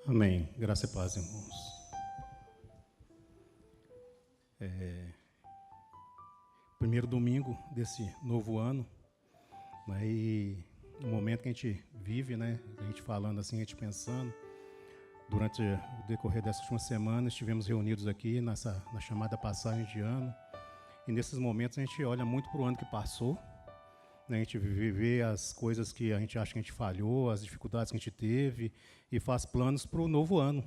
Amém. Graça e paz, irmãos. Primeiro domingo desse novo ano, né, e o momento que a gente vive, né, a gente falando assim, a gente pensando, durante o decorrer dessas últimas semanas, estivemos reunidos aqui na chamada passagem de ano, e nesses momentos a gente olha muito para o ano que passou, né, a gente vê as coisas que a gente acha que a gente falhou, as dificuldades que a gente teve, e faz planos para o novo ano,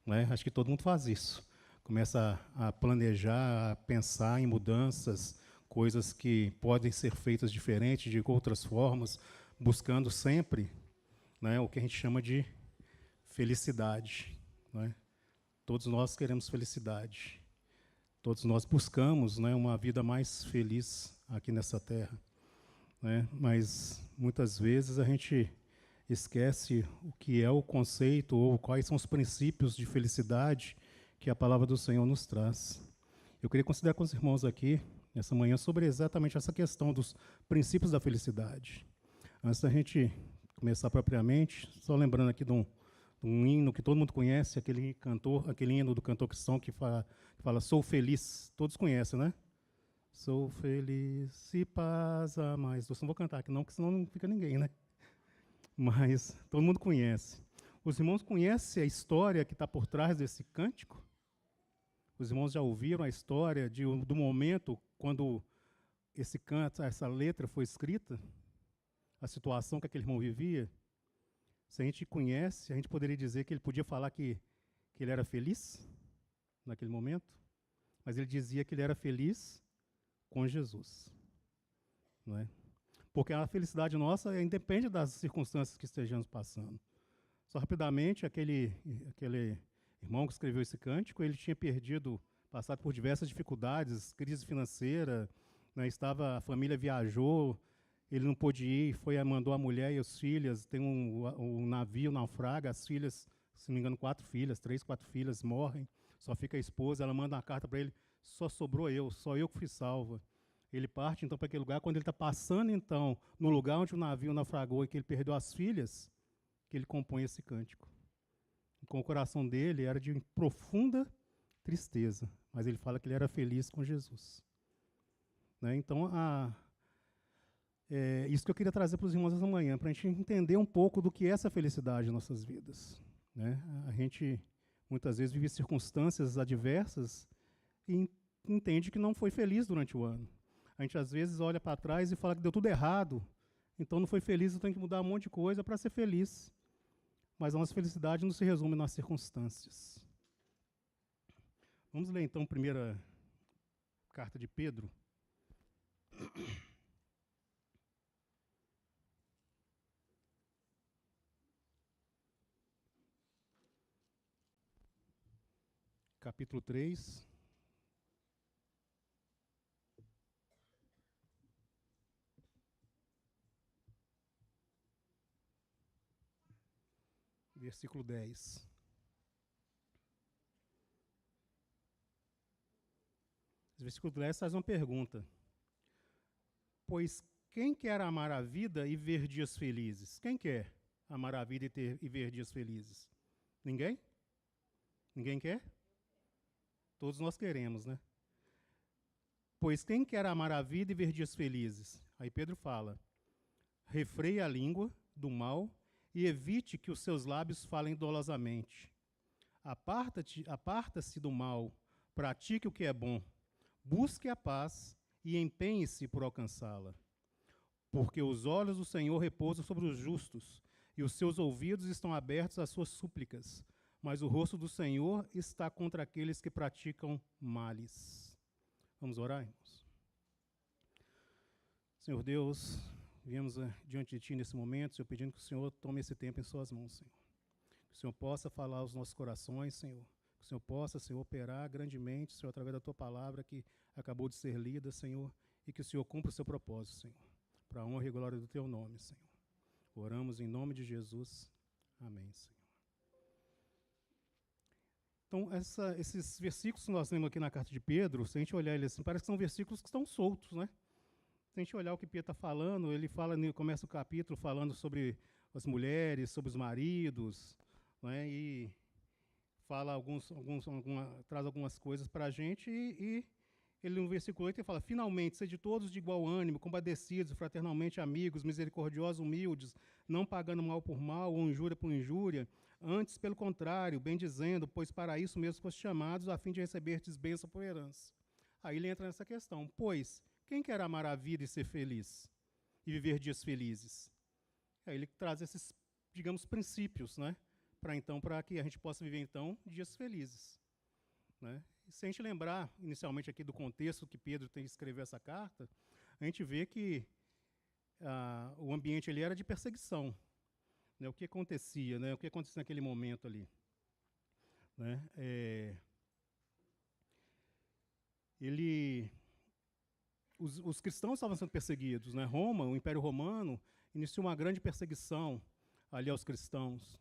né? Acho que todo mundo faz isso. Começa a planejar, a pensar em mudanças, coisas que podem ser feitas diferentes, de outras formas, buscando sempre, né, o que a gente chama de felicidade. Né? Todos nós queremos felicidade. Todos nós buscamos, né, uma vida mais feliz aqui nessa terra. Né? Mas muitas vezes a gente esquece o que é o conceito ou quais são os princípios de felicidade que a palavra do Senhor nos traz. Eu queria considerar com os irmãos aqui, nessa manhã, sobre exatamente essa questão dos princípios da felicidade. Antes da gente começar propriamente, só lembrando aqui de um hino que todo mundo conhece, aquele hino do cantor cristão que fala "Sou feliz", todos conhecem, né? Sou feliz e paz a mais doce. Não vou cantar aqui não, porque senão não fica ninguém, né? Mas todo mundo conhece. Os irmãos conhecem a história que está por trás desse cântico? Os irmãos já ouviram a história do momento quando esse canto, essa letra foi escrita? A situação que aquele irmão vivia? Se a gente conhece, a gente poderia dizer que ele podia falar que ele era feliz naquele momento, mas ele dizia que ele era feliz com Jesus. Não é? Porque a felicidade nossa independe das circunstâncias que estejamos passando. Só rapidamente, aquele irmão que escreveu esse cântico, ele tinha passado por diversas dificuldades, crise financeira, né, a família viajou, ele não pôde ir, mandou a mulher e as filhas, tem um navio naufraga, as filhas, se não me engano, 3, 4 filhas morrem, só fica a esposa, ela manda uma carta para ele, só sobrou só eu que fui salva. Ele parte, então, para aquele lugar, quando ele está passando, então, no lugar onde o navio naufragou e que ele perdeu as filhas, que ele compõe esse cântico. Com o coração dele era de profunda tristeza, mas ele fala que ele era feliz com Jesus. Né? Então, isso que eu queria trazer para os irmãos essa manhã, para a gente entender um pouco do que é essa felicidade em nossas vidas. Né? A gente, muitas vezes, vive circunstâncias adversas e entende que não foi feliz durante o ano. A gente, às vezes, olha para trás e fala que deu tudo errado, então não foi feliz, eu tenho que mudar um monte de coisa para ser feliz. Mas a nossa felicidade não se resume nas circunstâncias. Vamos ler, então, a primeira carta de Pedro. Capítulo 3. Versículo 10. Esse versículo 10 faz uma pergunta. Pois quem quer amar a vida e ver dias felizes? Quem quer amar a vida e ver dias felizes? Ninguém? Ninguém quer? Todos nós queremos, né? Pois quem quer amar a vida e ver dias felizes? Aí Pedro fala, refreie a língua do mal e evite que os seus lábios falem dolosamente. Aparta-se do mal, pratique o que é bom, busque a paz e empenhe-se por alcançá-la. Porque os olhos do Senhor repousam sobre os justos, e os seus ouvidos estão abertos às suas súplicas, mas o rosto do Senhor está contra aqueles que praticam males. Vamos orar, irmãos? Senhor Deus, viemos diante de Ti nesse momento, Senhor, pedindo que o Senhor tome esse tempo em Suas mãos, Senhor. Que o Senhor possa falar aos nossos corações, Senhor. Que o Senhor possa, Senhor, operar grandemente, Senhor, através da Tua palavra que acabou de ser lida, Senhor, e que o Senhor cumpra o seu propósito, Senhor, para a honra e glória do Teu nome, Senhor. Oramos em nome de Jesus. Amém, Senhor. Então, esses versículos que nós lemos aqui na carta de Pedro, se a gente olhar eles assim, parece que são versículos que estão soltos, né? Se a gente olhar o que Pedro está falando, ele começa o capítulo falando sobre as mulheres, sobre os maridos, né, e fala traz algumas coisas para a gente, e ele no versículo 8 ele fala: finalmente, sede todos de igual ânimo, compadecidos, fraternalmente amigos, misericordiosos, humildes, não pagando mal por mal ou injúria por injúria, antes, pelo contrário, bendizendo, pois para isso mesmo foste chamados, a fim de receberdes bênção por herança. Aí ele entra nessa questão: pois, quem quer amar a vida e ser feliz? E viver dias felizes? Aí ele traz esses, digamos, princípios, né? Para que a gente possa viver, então, dias felizes, né? E se a gente lembrar, inicialmente, aqui do contexto que Pedro tem que escrever essa carta, a gente vê que o ambiente ali era de perseguição, né? O que acontecia, né? O que acontecia naquele momento ali, né? Os cristãos estavam sendo perseguidos, né? Roma, o Império Romano, iniciou uma grande perseguição ali aos cristãos,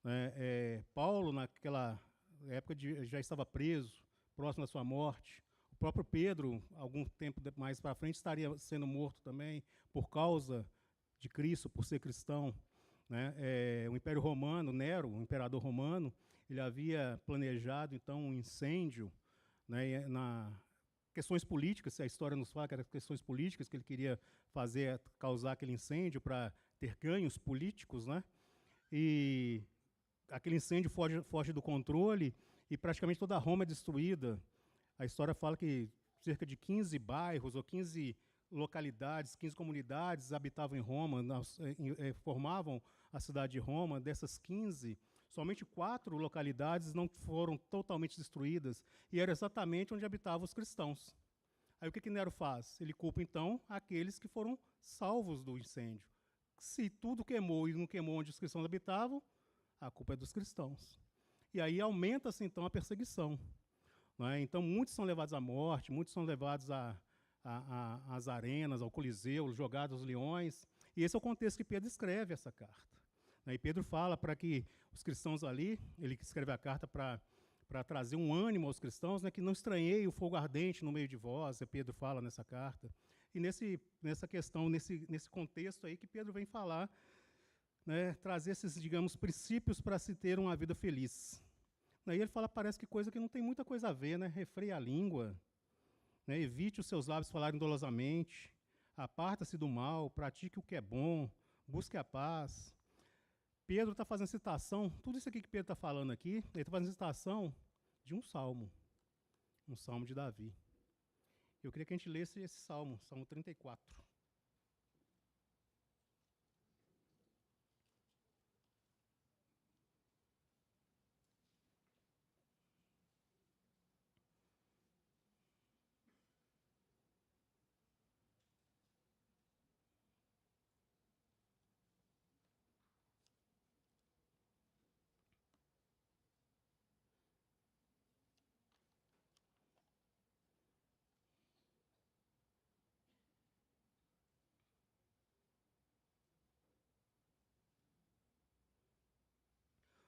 né? Paulo, naquela época, já estava preso, próximo da sua morte. O próprio Pedro, algum tempo mais para frente, estaria sendo morto também por causa de Cristo, por ser cristão, né? O Império Romano, Nero, o imperador romano, ele havia planejado então um incêndio, né, questões políticas, a história nos fala que eram questões políticas que ele queria causar aquele incêndio para ter ganhos políticos, né? E aquele incêndio foge do controle e praticamente toda Roma é destruída. A história fala que cerca de 15 bairros ou 15 localidades, 15 comunidades habitavam em Roma, formavam a cidade de Roma. Dessas 15, somente 4 localidades não foram totalmente destruídas, e era exatamente onde habitavam os cristãos. Aí o que Nero faz? Ele culpa, então, aqueles que foram salvos do incêndio. Se tudo queimou e não queimou onde os cristãos habitavam, a culpa é dos cristãos. E aí aumenta-se, então, a perseguição, não é? Então, muitos são levados à morte, muitos são levados às arenas, ao Coliseu, jogados aos leões. E esse é o contexto que Pedro escreve essa carta. E Pedro fala para que os cristãos ali, ele escreve a carta para trazer um ânimo aos cristãos, né, que não estranhei o fogo ardente no meio de vós, Pedro fala nessa carta. E nessa questão, nesse contexto aí que Pedro vem falar, né, trazer esses, digamos, princípios para se ter uma vida feliz. Aí ele fala, parece que coisa que não tem muita coisa a ver, né? Refreie a língua, né? Evite os seus lábios falarem dolosamente, aparta-se do mal, pratique o que é bom, busque a paz. Pedro está fazendo citação, tudo isso aqui que Pedro está falando aqui, ele está fazendo citação de um salmo de Davi. Eu queria que a gente lesse esse salmo, Salmo 34.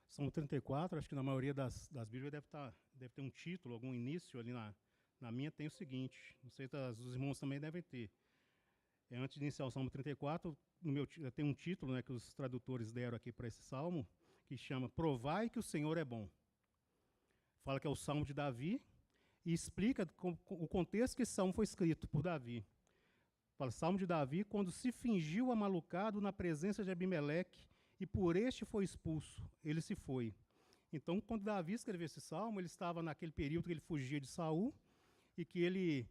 Salmo 34, acho que na maioria das Bíblias deve ter um título, algum início ali. Na minha tem o seguinte, não sei se os irmãos também devem ter. Antes de iniciar o Salmo 34, tem um título, né, que os tradutores deram aqui para esse salmo, que chama Provai que o Senhor é bom. Fala que é o Salmo de Davi e explica o contexto que esse salmo foi escrito por Davi. Fala, Salmo de Davi, quando se fingiu amalucado na presença de Abimeleque, e por este foi expulso, ele se foi. Então, quando Davi escreveu esse salmo, ele estava naquele período que ele fugia de Saul, e que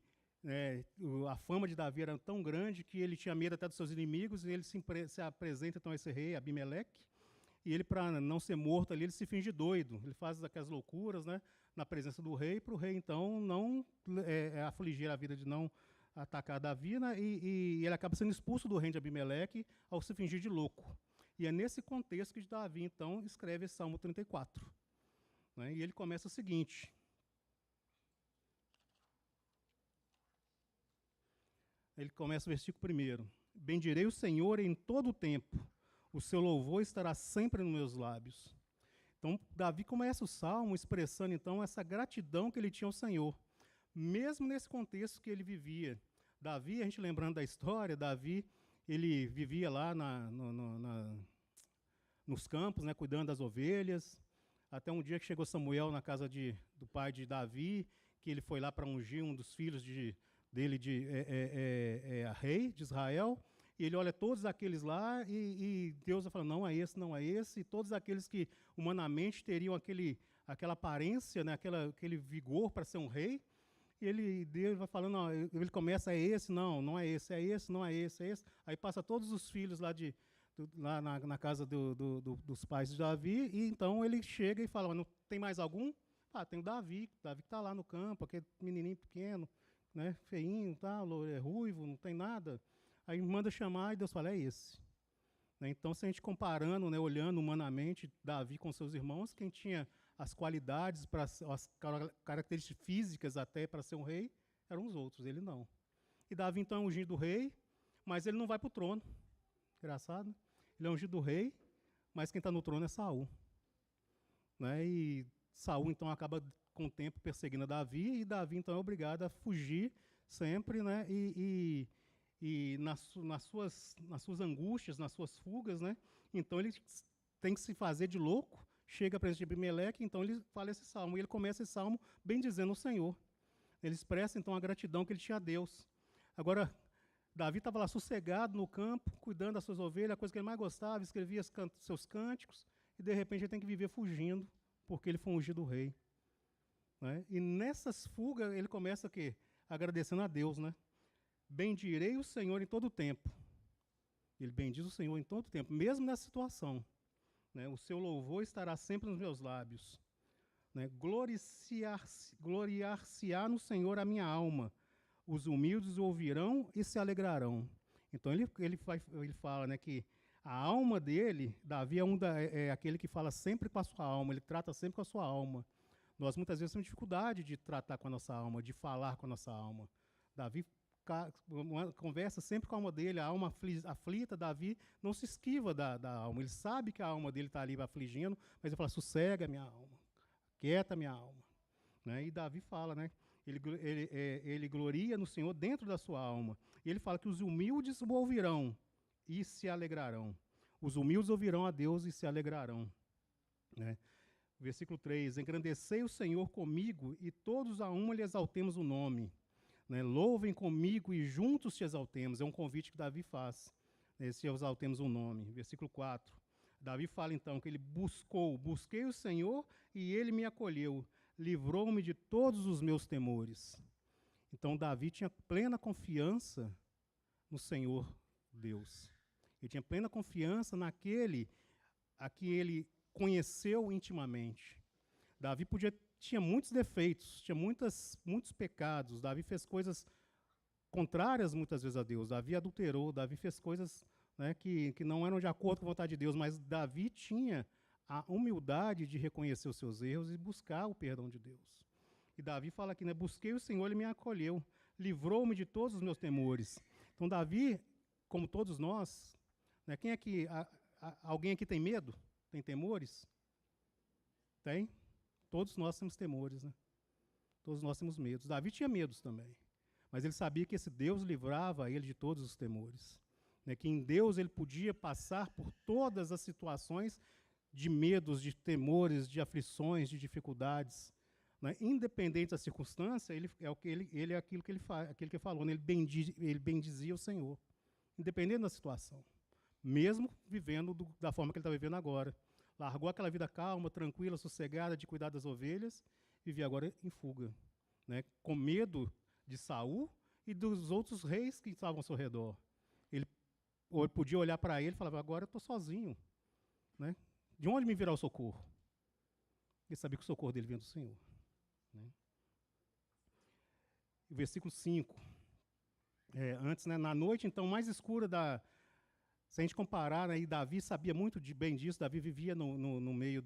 a fama de Davi era tão grande que ele tinha medo até dos seus inimigos, e ele se apresenta então a esse rei, Abimeleque, e ele, para não ser morto ali, ele se finge doido, ele faz aquelas loucuras, né, na presença do rei, para o rei, então, não afligir a vida de não atacar Davi, né, e ele acaba sendo expulso do reino de Abimeleque ao se fingir de louco. E é nesse contexto que Davi, então, escreve esse Salmo 34. Né? E ele começa o seguinte. Ele começa o versículo 1. Bendirei o Senhor em todo o tempo, o seu louvor estará sempre nos meus lábios. Então, Davi começa o Salmo expressando, então, essa gratidão que ele tinha ao Senhor, mesmo nesse contexto que ele vivia. Davi, a gente lembrando da história, Davi, ele vivia lá nos campos, né, cuidando das ovelhas, até um dia que chegou Samuel na casa do pai de Davi, que ele foi lá para ungir um dos filhos dele a rei de Israel, e ele olha todos aqueles lá, e Deus vai falando, não é esse, não é esse, e todos aqueles que humanamente teriam aquela aparência, né, aquele vigor para ser um rei, e Deus vai falando, não, ele começa, é esse, não é esse, é esse, não é esse, é esse. Aí passa todos os filhos lá na casa dos pais de Davi, e então ele chega e fala, não tem mais algum? Ah, tem o Davi que está lá no campo, aquele menininho pequeno, né, feinho, ruivo, não tem nada. Aí manda chamar e Deus fala, é esse. Então, se a gente comparando, né, olhando humanamente Davi com seus irmãos, quem tinha as qualidades, as características físicas até para ser um rei, eram os outros, ele não. E Davi, então, é ungido do rei, mas ele não vai para o trono. Engraçado, né? Ele é ungido do rei, mas quem está no trono é Saul. Né? E Saul, então, acaba com o tempo perseguindo Davi, e Davi, então, é obrigado a fugir sempre, né? E nas suas angústias, nas suas fugas, né? Então ele tem que se fazer de louco, chega para Abimeleque, então ele fala esse salmo, e ele começa esse salmo bendizendo o Senhor. Ele expressa então a gratidão que ele tinha a Deus. Agora, Davi estava lá sossegado no campo, cuidando das suas ovelhas, a coisa que ele mais gostava, escrevia seus cânticos, e de repente ele tem que viver fugindo, porque ele foi ungido rei. Né? E nessas fugas ele começa o quê? Agradecendo a Deus, né? Bendirei o Senhor em todo o tempo. Ele bendiz o Senhor em todo o tempo, mesmo nessa situação. Né? O seu louvor estará sempre nos meus lábios. Né? Gloriar-se-á no Senhor a minha alma. Os humildes o ouvirão e se alegrarão. Então ele fala, né, que a alma dele, Davi é aquele que fala sempre com a sua alma, ele trata sempre com a sua alma. Nós muitas vezes temos dificuldade de tratar com a nossa alma, de falar com a nossa alma. Davi conversa sempre com a alma dele, a alma aflita, Davi não se esquiva da alma, ele sabe que a alma dele está ali afligindo, mas ele fala, sossega minha alma, quieta minha alma. Né? E Davi fala, né, ele gloria no Senhor dentro da sua alma, e ele fala que os humildes o ouvirão e se alegrarão. Os humildes ouvirão a Deus e se alegrarão. Né? Versículo 3, engrandecei o Senhor comigo e todos a uma lhe exaltemos o nome. Né? Louvem comigo e juntos te exaltemos. É um convite que Davi faz. Né? Se exaltemos o nome. Versículo 4. Davi fala então que ele busquei o Senhor e ele me acolheu. Livrou-me de todos os meus temores. Então Davi tinha plena confiança no Senhor Deus. Ele tinha plena confiança naquele a que ele conheceu intimamente. Davi tinha muitos defeitos, tinha muitos pecados. Davi fez coisas contrárias muitas vezes a Deus. Davi adulterou, Davi fez coisas, né, que não eram de acordo com a vontade de Deus, mas Davi tinha a humildade de reconhecer os seus erros e buscar o perdão de Deus. E Davi fala aqui, né, busquei o Senhor, ele me acolheu, livrou-me de todos os meus temores. Então Davi, como todos nós, né, quem aqui, alguém aqui tem medo? Tem temores? Tem? Todos nós temos temores, né? Todos nós temos medos. Davi tinha medos também, mas ele sabia que esse Deus livrava ele de todos os temores. Né? Que em Deus ele podia passar por todas as situações de medos, de temores, de aflições, de dificuldades. Né? Independente da circunstância, ele é aquilo que ele faz, aquilo que ele falou, né? Ele bendizia o Senhor, independente da situação, mesmo vivendo da forma que ele está vivendo agora. Largou aquela vida calma, tranquila, sossegada, de cuidar das ovelhas, e vivia agora em fuga, né? Com medo de Saul e dos outros reis que estavam ao seu redor. Ele podia olhar para ele e falava, agora eu estou sozinho. Né? De onde me virá o socorro? Ele sabia que o socorro dele vinha do Senhor. Né? Versículo 5. Antes, né, na noite, então, mais escura Se a gente comparar, aí, Davi sabia muito bem disso. Davi vivia no meio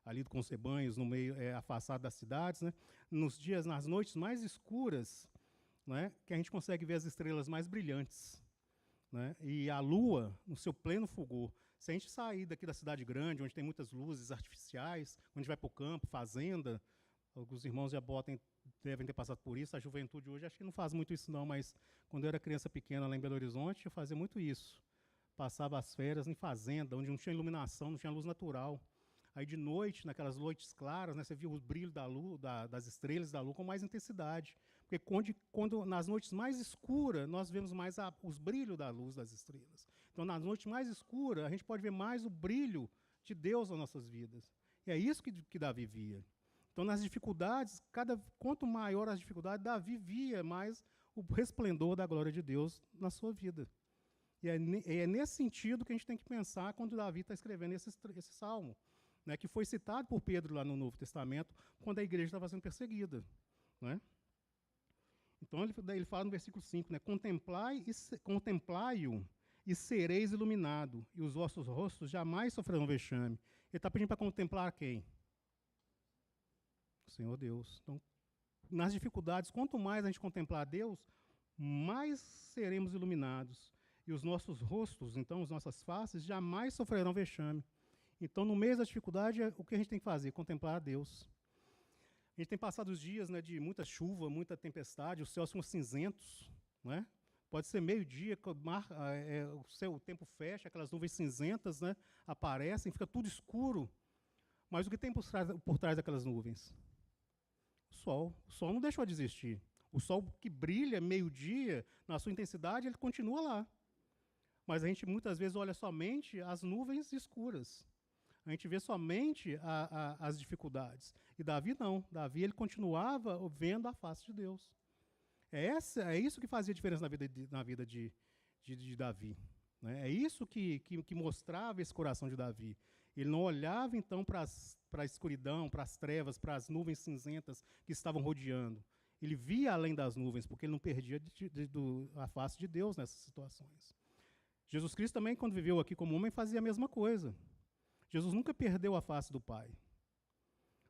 ali com os rebanhos, no meio afastado das cidades, né? Nas noites mais escuras, né, que a gente consegue ver as estrelas mais brilhantes, né? E a lua no seu pleno fulgor. Se a gente sair daqui da cidade grande, onde tem muitas luzes artificiais, onde a gente vai para o campo, fazenda, alguns irmãos devem ter passado por isso. A juventude hoje acho que não faz muito isso não, mas quando eu era criança pequena lá em Belo Horizonte, eu fazia muito isso. Passava as férias em fazenda, onde não tinha iluminação, não tinha luz natural. Aí de noite, naquelas noites claras, né, você via o brilho da luz, das estrelas da lua com mais intensidade. Porque quando nas noites mais escuras, nós vemos mais os brilhos da luz das estrelas. Então, nas noites mais escuras, a gente pode ver mais o brilho de Deus nas nossas vidas. E é isso que Davi via. Então, nas dificuldades, quanto maior as dificuldades, Davi via mais o resplendor da glória de Deus na sua vida. E é nesse sentido que a gente tem que pensar quando Davi está escrevendo esse salmo, né, que foi citado por Pedro lá no Novo Testamento, quando a igreja estava sendo perseguida. Né? Então, ele fala no versículo 5, né, contemplai-o e sereis iluminado, e os vossos rostos jamais sofrerão vexame. Ele está pedindo para contemplar quem? O Senhor Deus. Então, nas dificuldades, quanto mais a gente contemplar Deus, mais seremos iluminados. E os nossos rostos, então, as nossas faces, jamais sofrerão vexame. Então, no meio da dificuldade, o que a gente tem que fazer? Contemplar a Deus. A gente tem passado os dias, né, de muita chuva, muita tempestade, os céus são cinzentos, né? Pode ser meio-dia, o tempo fecha, aquelas nuvens cinzentas, né, aparecem, fica tudo escuro. Mas o que tem por trás daquelas nuvens? O sol. O sol não deixou de existir. O sol que brilha meio-dia, na sua intensidade, ele continua lá. Mas a gente muitas vezes olha somente as nuvens escuras. A gente vê somente as dificuldades. E Davi não. Davi ele continuava vendo a face de Deus. É isso que fazia diferença na vida de Davi. Né? É isso que mostrava esse coração de Davi. Ele não olhava, então, para a escuridão, para as trevas, para as nuvens cinzentas que estavam rodeando. Ele via além das nuvens, porque ele não perdia a face de Deus nessas situações. Jesus Cristo também, quando viveu aqui como homem, fazia a mesma coisa. Jesus nunca perdeu a face do Pai.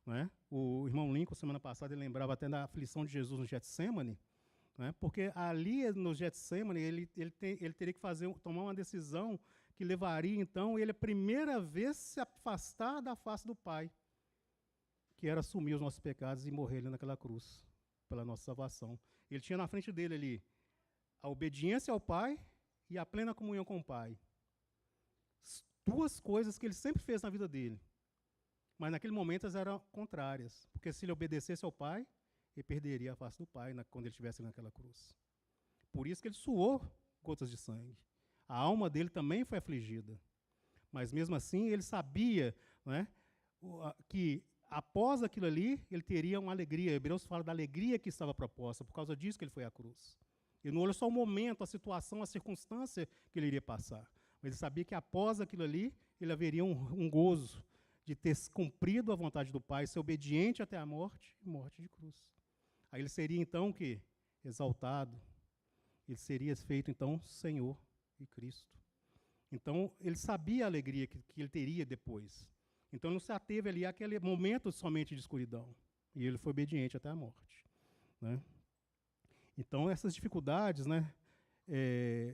Não é? O irmão Lincoln, semana passada, ele lembrava até da aflição de Jesus no Getsemane, não é? Porque ali no Getsemane ele teria que tomar uma decisão que levaria, então, ele a primeira vez se afastar da face do Pai, que era assumir os nossos pecados e morrer ali naquela cruz, pela nossa salvação. Ele tinha na frente dele ali a obediência ao Pai e a plena comunhão com o Pai. Duas coisas que ele sempre fez na vida dele. Mas naquele momento elas eram contrárias. Porque se ele obedecesse ao Pai, ele perderia a face do Pai quando ele estivesse naquela cruz. Por isso que ele suou gotas de sangue. A alma dele também foi afligida. Mas mesmo assim ele sabia, né, que após aquilo ali, ele teria uma alegria. Hebreus fala da alegria que estava proposta. Por causa disso que ele foi à cruz. Ele não olhou só o momento, a situação, a circunstância que ele iria passar. Mas ele sabia que após aquilo ali, ele haveria um gozo de ter cumprido a vontade do Pai, ser obediente até a morte e morte de cruz. Aí ele seria, então, o quê? Exaltado. Ele seria feito, então, Senhor e Cristo. Então, ele sabia a alegria que ele teria depois. Então, ele não se ateve ali àquele momento somente de escuridão. E ele foi obediente até a morte. Né? Então, essas dificuldades, né,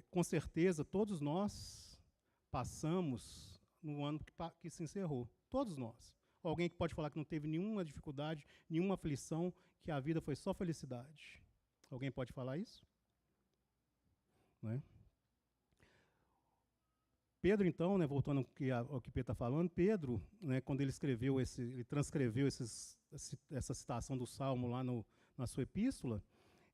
com certeza, todos nós passamos no ano que se encerrou. Todos nós. Alguém que pode falar que não teve nenhuma dificuldade, nenhuma aflição, que a vida foi só felicidade. Alguém pode falar isso? Né? Pedro, então, né, voltando ao que Pedro está falando, Pedro, né, quando ele transcreveu essa citação do Salmo lá na sua epístola,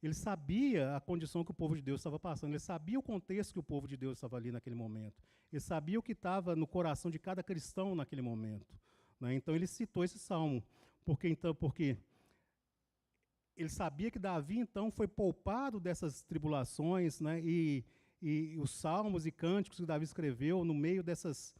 ele sabia a condição que o povo de Deus estava passando, ele sabia o contexto que o povo de Deus estava ali naquele momento, ele sabia o que estava no coração de cada cristão naquele momento. Né? Então, ele citou esse salmo, porque ele sabia que Davi, então, foi poupado dessas tribulações, né? E os salmos e cânticos que Davi escreveu no meio dessas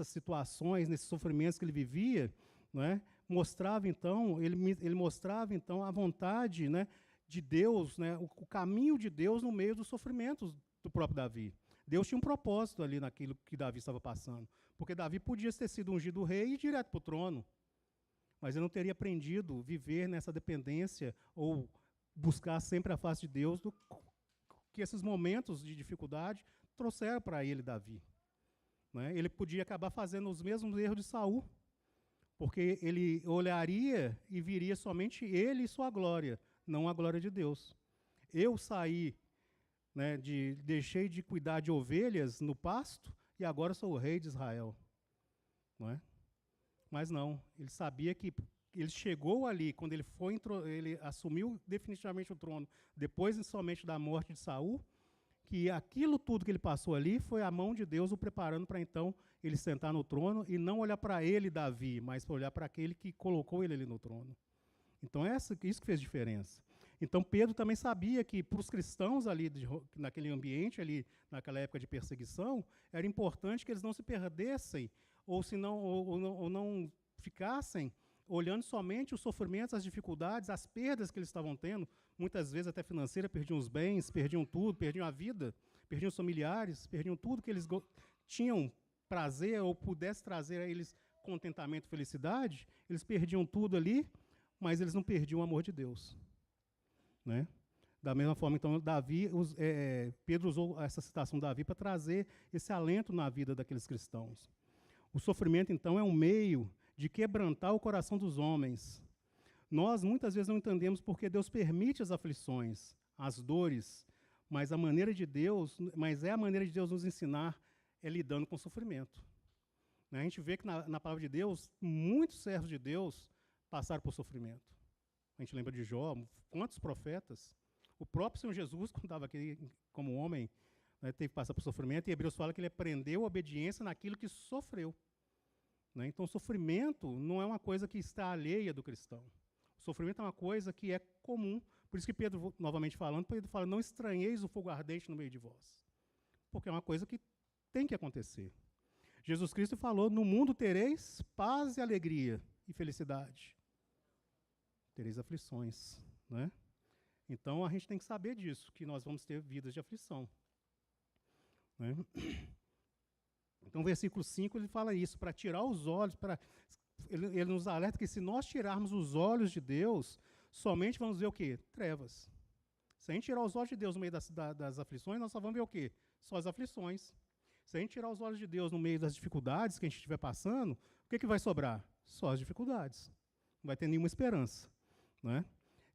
situações, nesses sofrimentos que ele vivia, né? Mostrava, então, ele mostrava, então, a vontade, né, de Deus, né, o caminho de Deus no meio dos sofrimentos do próprio Davi. Deus tinha um propósito ali naquilo que Davi estava passando. Porque Davi podia ter sido ungido rei e ir direto para o trono. Mas ele não teria aprendido a viver nessa dependência ou buscar sempre a face de Deus que esses momentos de dificuldade trouxeram para ele, Davi. Né? Ele podia acabar fazendo os mesmos erros de Saul, porque ele olharia e viria somente ele e sua glória, não a glória de Deus. Eu saí, né, deixei de cuidar de ovelhas no pasto e agora sou o rei de Israel. Não é? Mas não, ele sabia que ele chegou ali, quando ele assumiu definitivamente o trono, depois somente da morte de Saul, que aquilo tudo que ele passou ali foi a mão de Deus o preparando para então ele sentar no trono e não olhar para ele, Davi, mas para olhar para aquele que colocou ele ali no trono. Então, isso que fez diferença. Então, Pedro também sabia que, para os cristãos ali, naquele ambiente ali, naquela época de perseguição, era importante que eles não se perdessem, ou não ficassem olhando somente os sofrimentos, as dificuldades, as perdas que eles estavam tendo, muitas vezes até financeira, perdiam os bens, perdiam tudo, perdiam a vida, perdiam os familiares, perdiam tudo que eles tinham prazer ou pudesse trazer a eles contentamento, felicidade, eles perdiam tudo ali, mas eles não perdiam o amor de Deus. Né? Da mesma forma, então, Pedro usou essa citação de Davi para trazer esse alento na vida daqueles cristãos. O sofrimento, então, é um meio de quebrantar o coração dos homens. Nós, muitas vezes, não entendemos porque Deus permite as aflições, as dores, mas é a maneira de Deus nos ensinar lidando com o sofrimento. Né? A gente vê que na palavra de Deus, muitos servos de Deus passaram por sofrimento. A gente lembra de Jó, quantos profetas? O próprio Senhor Jesus, quando estava aqui como homem, né, teve que passar por sofrimento, e Hebreus fala que ele aprendeu a obediência naquilo que sofreu. Né? Então, o sofrimento não é uma coisa que está alheia do cristão. O sofrimento é uma coisa que é comum. Por isso que Pedro, novamente falando, Pedro fala, não estranheis o fogo ardente no meio de vós. Porque é uma coisa que tem que acontecer. Jesus Cristo falou, no mundo tereis paz e alegria e felicidade. Tereis aflições. Né? Então, a gente tem que saber disso, que nós vamos ter vidas de aflição. Né? Então, o versículo 5, ele fala isso, para tirar os olhos, ele nos alerta que se nós tirarmos os olhos de Deus, somente vamos ver o quê? Trevas. Se a gente tirar os olhos de Deus no meio das aflições, nós só vamos ver o quê? Só as aflições. Se a gente tirar os olhos de Deus no meio das dificuldades que a gente estiver passando, o que vai sobrar? Só as dificuldades. Não vai ter nenhuma esperança. Né?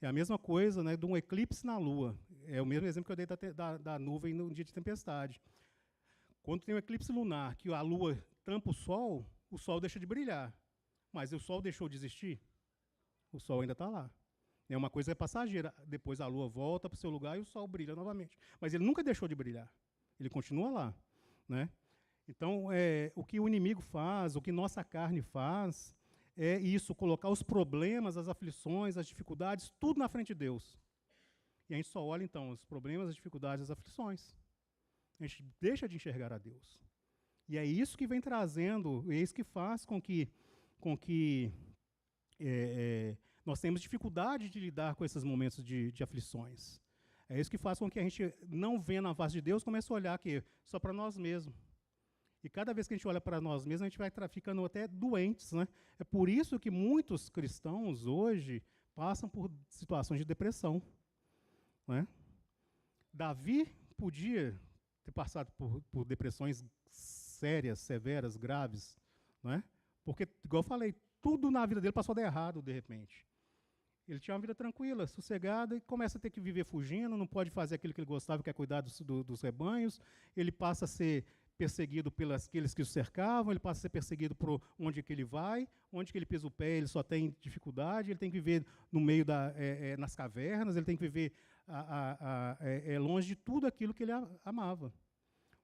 É a mesma coisa, né, de um eclipse na Lua. É o mesmo exemplo que eu dei da nuvem no dia de tempestade. Quando tem um eclipse lunar, que a Lua tampa o Sol deixa de brilhar. Mas o Sol deixou de existir? O Sol ainda está lá. Uma coisa é passageira. Depois a Lua volta para o seu lugar e o Sol brilha novamente. Mas ele nunca deixou de brilhar. Ele continua lá. Né? Então, o que o inimigo faz, o que nossa carne faz, é isso, colocar os problemas, as aflições, as dificuldades, tudo na frente de Deus. E a gente só olha, então, os problemas, as dificuldades, as aflições. A gente deixa de enxergar a Deus. E é isso que vem trazendo, é isso que faz com que nós temos dificuldade de lidar com esses momentos de aflições. É isso que faz com que a gente, não vendo a face de Deus, comece a olhar aqui, só para nós mesmos. E cada vez que a gente olha para nós mesmos, a gente vai ficando até doentes. Né? É por isso que muitos cristãos hoje passam por situações de depressão. Né? Davi podia ter passado por depressões sérias, severas, graves. Né? Porque, igual eu falei, tudo na vida dele passou a dar errado, de repente. Ele tinha uma vida tranquila, sossegada, e começa a ter que viver fugindo, não pode fazer aquilo que ele gostava, que é cuidar dos rebanhos. Ele passa a ser perseguido pelos aqueles que o cercavam, ele passa a ser perseguido por onde que ele vai, onde que ele pisa o pé, ele só tem dificuldade, ele tem que viver no meio nas cavernas, ele tem que viver longe de tudo aquilo que ele amava.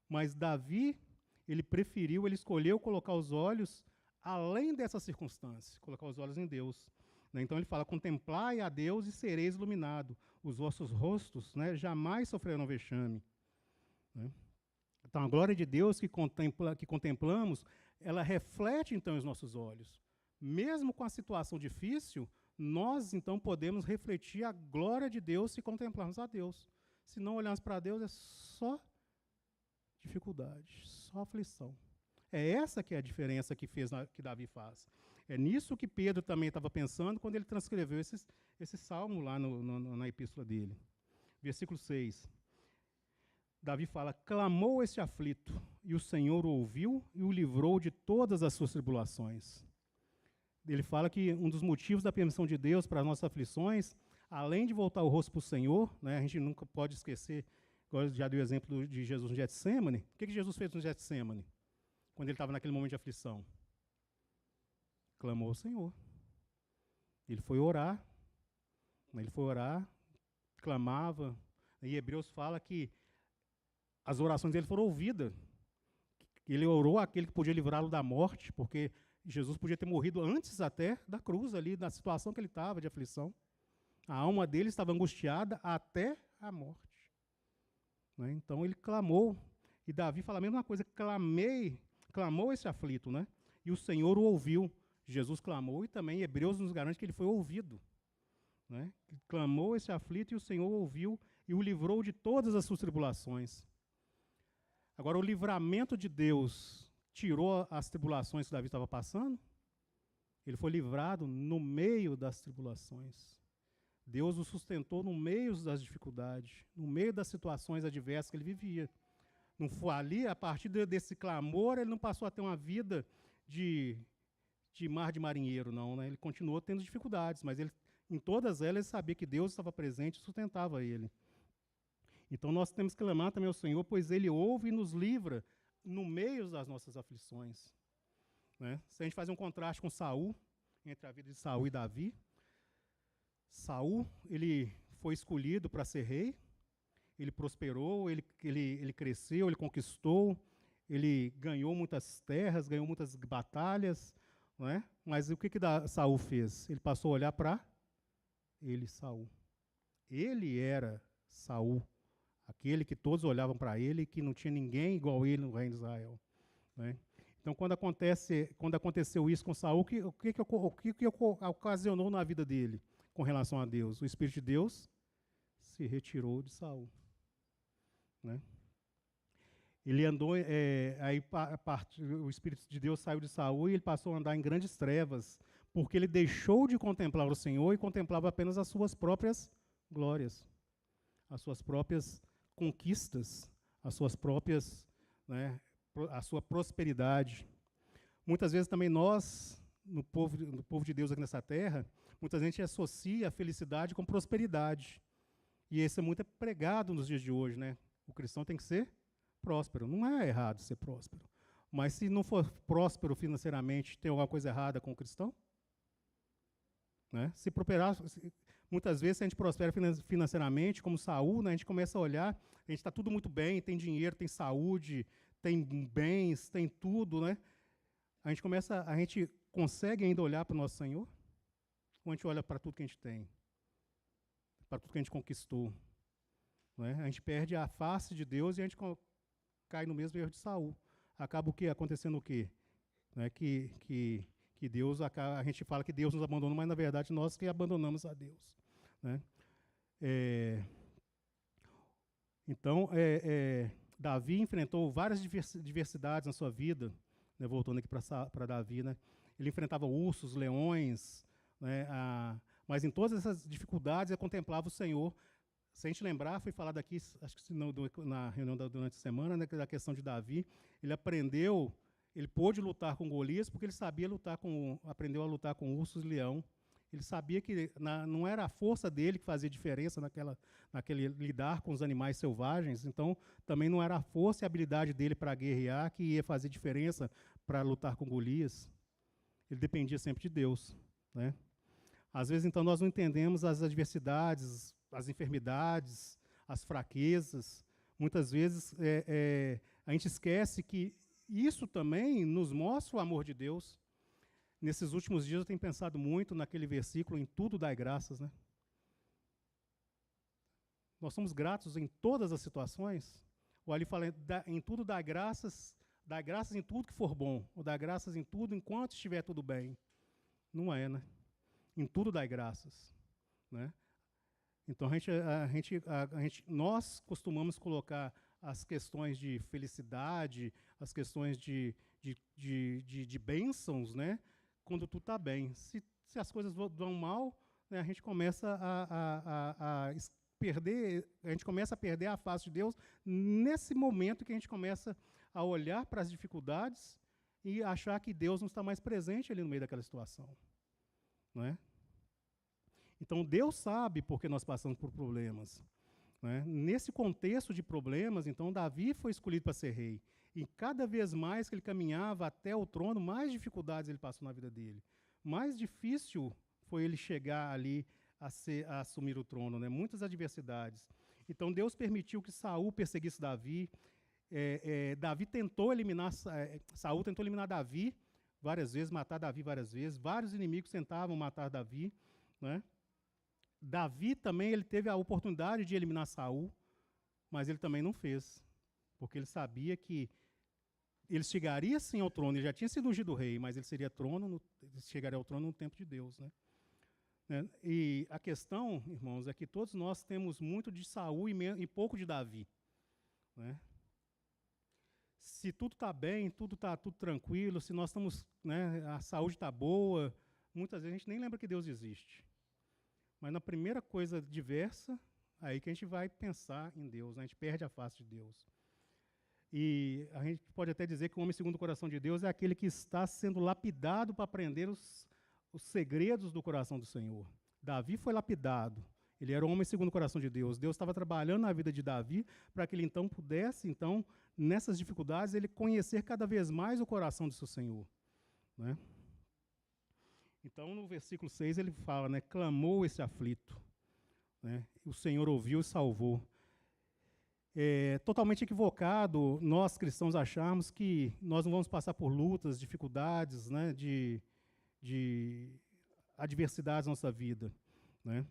Mas Davi, ele escolheu colocar os olhos além dessa circunstância, colocar os olhos em Deus. Né? Então ele fala, contemplai a Deus e sereis iluminado, os vossos rostos, né, jamais sofrerão vexame. Né? Então, a glória de Deus que contemplamos, ela reflete, então, os nossos olhos. Mesmo com a situação difícil, nós, então, podemos refletir a glória de Deus se contemplarmos a Deus. Se não olharmos para Deus, é só dificuldade, só aflição. É essa que é a diferença que Davi faz. É nisso que Pedro também estava pensando quando ele transcreveu esse salmo lá na epístola dele. Versículo 6. Davi fala, clamou este aflito, e o Senhor o ouviu e o livrou de todas as suas tribulações. Ele fala que um dos motivos da permissão de Deus para as nossas aflições, além de voltar o rosto para o Senhor, né, a gente nunca pode esquecer, agora já dei o exemplo de Jesus no Getsemane. O que Jesus fez no Getsemane, quando ele estava naquele momento de aflição? clamou ao Senhor. Ele foi orar, clamava. E Hebreus fala que as orações dele foram ouvidas. Ele orou àquele que podia livrá-lo da morte, porque Jesus podia ter morrido antes até da cruz ali, da situação que ele estava de aflição. A alma dele estava angustiada até a morte. Né? Então ele clamou. E Davi fala a mesma coisa, clamou esse aflito, né? E o Senhor o ouviu. Jesus clamou e também Hebreus nos garante que ele foi ouvido. Né? Clamou esse aflito e o Senhor ouviu e o livrou de todas as suas tribulações. Agora, o livramento de Deus tirou as tribulações que Davi estava passando? Ele foi livrado no meio das tribulações. Deus o sustentou no meio das dificuldades, no meio das situações adversas que ele vivia. Não foi ali, a partir desse clamor, ele não passou a ter uma vida de mar de marinheiro, não. Né? Ele continuou tendo dificuldades, mas em todas elas ele sabia que Deus estava presente e sustentava ele. Então nós temos que clamar também ao Senhor, pois Ele ouve e nos livra no meio das nossas aflições. Né? Se a gente fazer um contraste com Saul, entre a vida de Saul e Davi, Saul, ele foi escolhido para ser rei, ele prosperou, ele cresceu, ele conquistou, ele ganhou muitas terras, ganhou muitas batalhas, não é? Mas o que Saul fez? Ele passou a olhar para ele, Saul. Ele era Saul, aquele que todos olhavam para ele e que não tinha ninguém igual a ele no reino de Israel. Né? Então, quando aconteceu isso com Saul, o que ocasionou na vida dele com relação a Deus? O Espírito de Deus se retirou de Saul. Né? Ele andou, o Espírito de Deus saiu de Saul e ele passou a andar em grandes trevas, porque ele deixou de contemplar o Senhor e contemplava apenas as suas próprias glórias, as suas próprias conquistas, as suas próprias, né, a sua prosperidade. Muitas vezes também nós, no povo de Deus aqui nessa terra, muita gente associa a felicidade com prosperidade. E isso é muito pregado nos dias de hoje, né? O cristão tem que ser próspero. Não é errado ser próspero. Mas se não for próspero financeiramente, tem alguma coisa errada com o cristão? Né? Muitas vezes, se a gente prospera financeiramente, como Saul, né, a gente começa a olhar, a gente está tudo muito bem, tem dinheiro, tem saúde, tem bens, tem tudo, né? A gente consegue ainda olhar para o nosso Senhor? Ou a gente olha para tudo que a gente tem? Para tudo que a gente conquistou? Né? A gente perde a face de Deus e a gente cai no mesmo erro de Saul. Acaba acontecendo o quê? Né? Que Deus, a gente fala que Deus nos abandonou, mas na verdade nós que abandonamos a Deus. Né? Então, Davi enfrentou várias diversidades na sua vida, né? Voltando aqui para Davi, né? Ele enfrentava ursos, leões, né? Mas em todas essas dificuldades ele contemplava o Senhor. Se a gente lembrar, foi falado aqui, acho que na reunião durante a semana, né, da questão de Davi, ele pôde lutar com Golias porque ele aprendeu a lutar com ursos e leão. Ele sabia que não era a força dele que fazia diferença naquele lidar com os animais selvagens, então também não era a força e a habilidade dele para guerrear que ia fazer diferença para lutar com Golias. Ele dependia sempre de Deus. Né? Às vezes, então, nós não entendemos as adversidades, as enfermidades, as fraquezas. Muitas vezes a gente esquece que isso também nos mostra o amor de Deus. Nesses últimos dias eu tenho pensado muito naquele versículo, em tudo dai graças. Né? Nós somos gratos em todas as situações. Ou ali fala, em tudo dai graças em tudo que for bom, ou dai graças em tudo enquanto estiver tudo bem. Não é, né? Em tudo dai graças. Né? Então, nós costumamos colocar as questões de felicidade, as questões de bênçãos, né, quando tudo está bem. Se as coisas vão mal, né, a gente começa a perder a face de Deus nesse momento que a gente começa a olhar para as dificuldades e achar que Deus não está mais presente ali no meio daquela situação. Não é? Então, Deus sabe por que nós passamos por problemas. Né? Nesse contexto de problemas, então, Davi foi escolhido para ser rei. E cada vez mais que ele caminhava até o trono, mais dificuldades ele passou na vida dele. mais difícil foi ele chegar ali a assumir o trono, né? Muitas adversidades. Então Deus permitiu que Saul perseguisse Davi. Davi tentou eliminar, Saul tentou eliminar Davi várias vezes, matar Davi várias vezes. Vários inimigos tentavam matar Davi, né? Davi também ele teve a oportunidade de eliminar Saul, mas ele também não fez, porque ele sabia que ele chegaria sim ao trono. Ele já tinha sido ungido rei, mas ele chegaria ao trono no tempo de Deus, né? E a questão, irmãos, é que todos nós temos muito de Saul e pouco de Davi, né? Se tudo está bem, tudo está tudo tranquilo, se nós estamos, né, a saúde está boa, muitas vezes a gente nem lembra que Deus existe. Mas na primeira coisa diversa, aí que a gente vai pensar em Deus, né? A gente perde a face de Deus. E a gente pode até dizer que o homem segundo o coração de Deus é aquele que está sendo lapidado para aprender os segredos do coração do Senhor. Davi foi lapidado. Ele era um homem segundo o coração de Deus. Deus estava trabalhando na vida de Davi para que ele então pudesse, então, nessas dificuldades, ele conhecer cada vez mais o coração do seu Senhor, né? Então, no versículo 6, ele fala, né, clamou esse aflito, né, o Senhor ouviu e salvou. É totalmente equivocado nós, cristãos, acharmos que nós não vamos passar por lutas, dificuldades, né, de adversidades na nossa vida, né?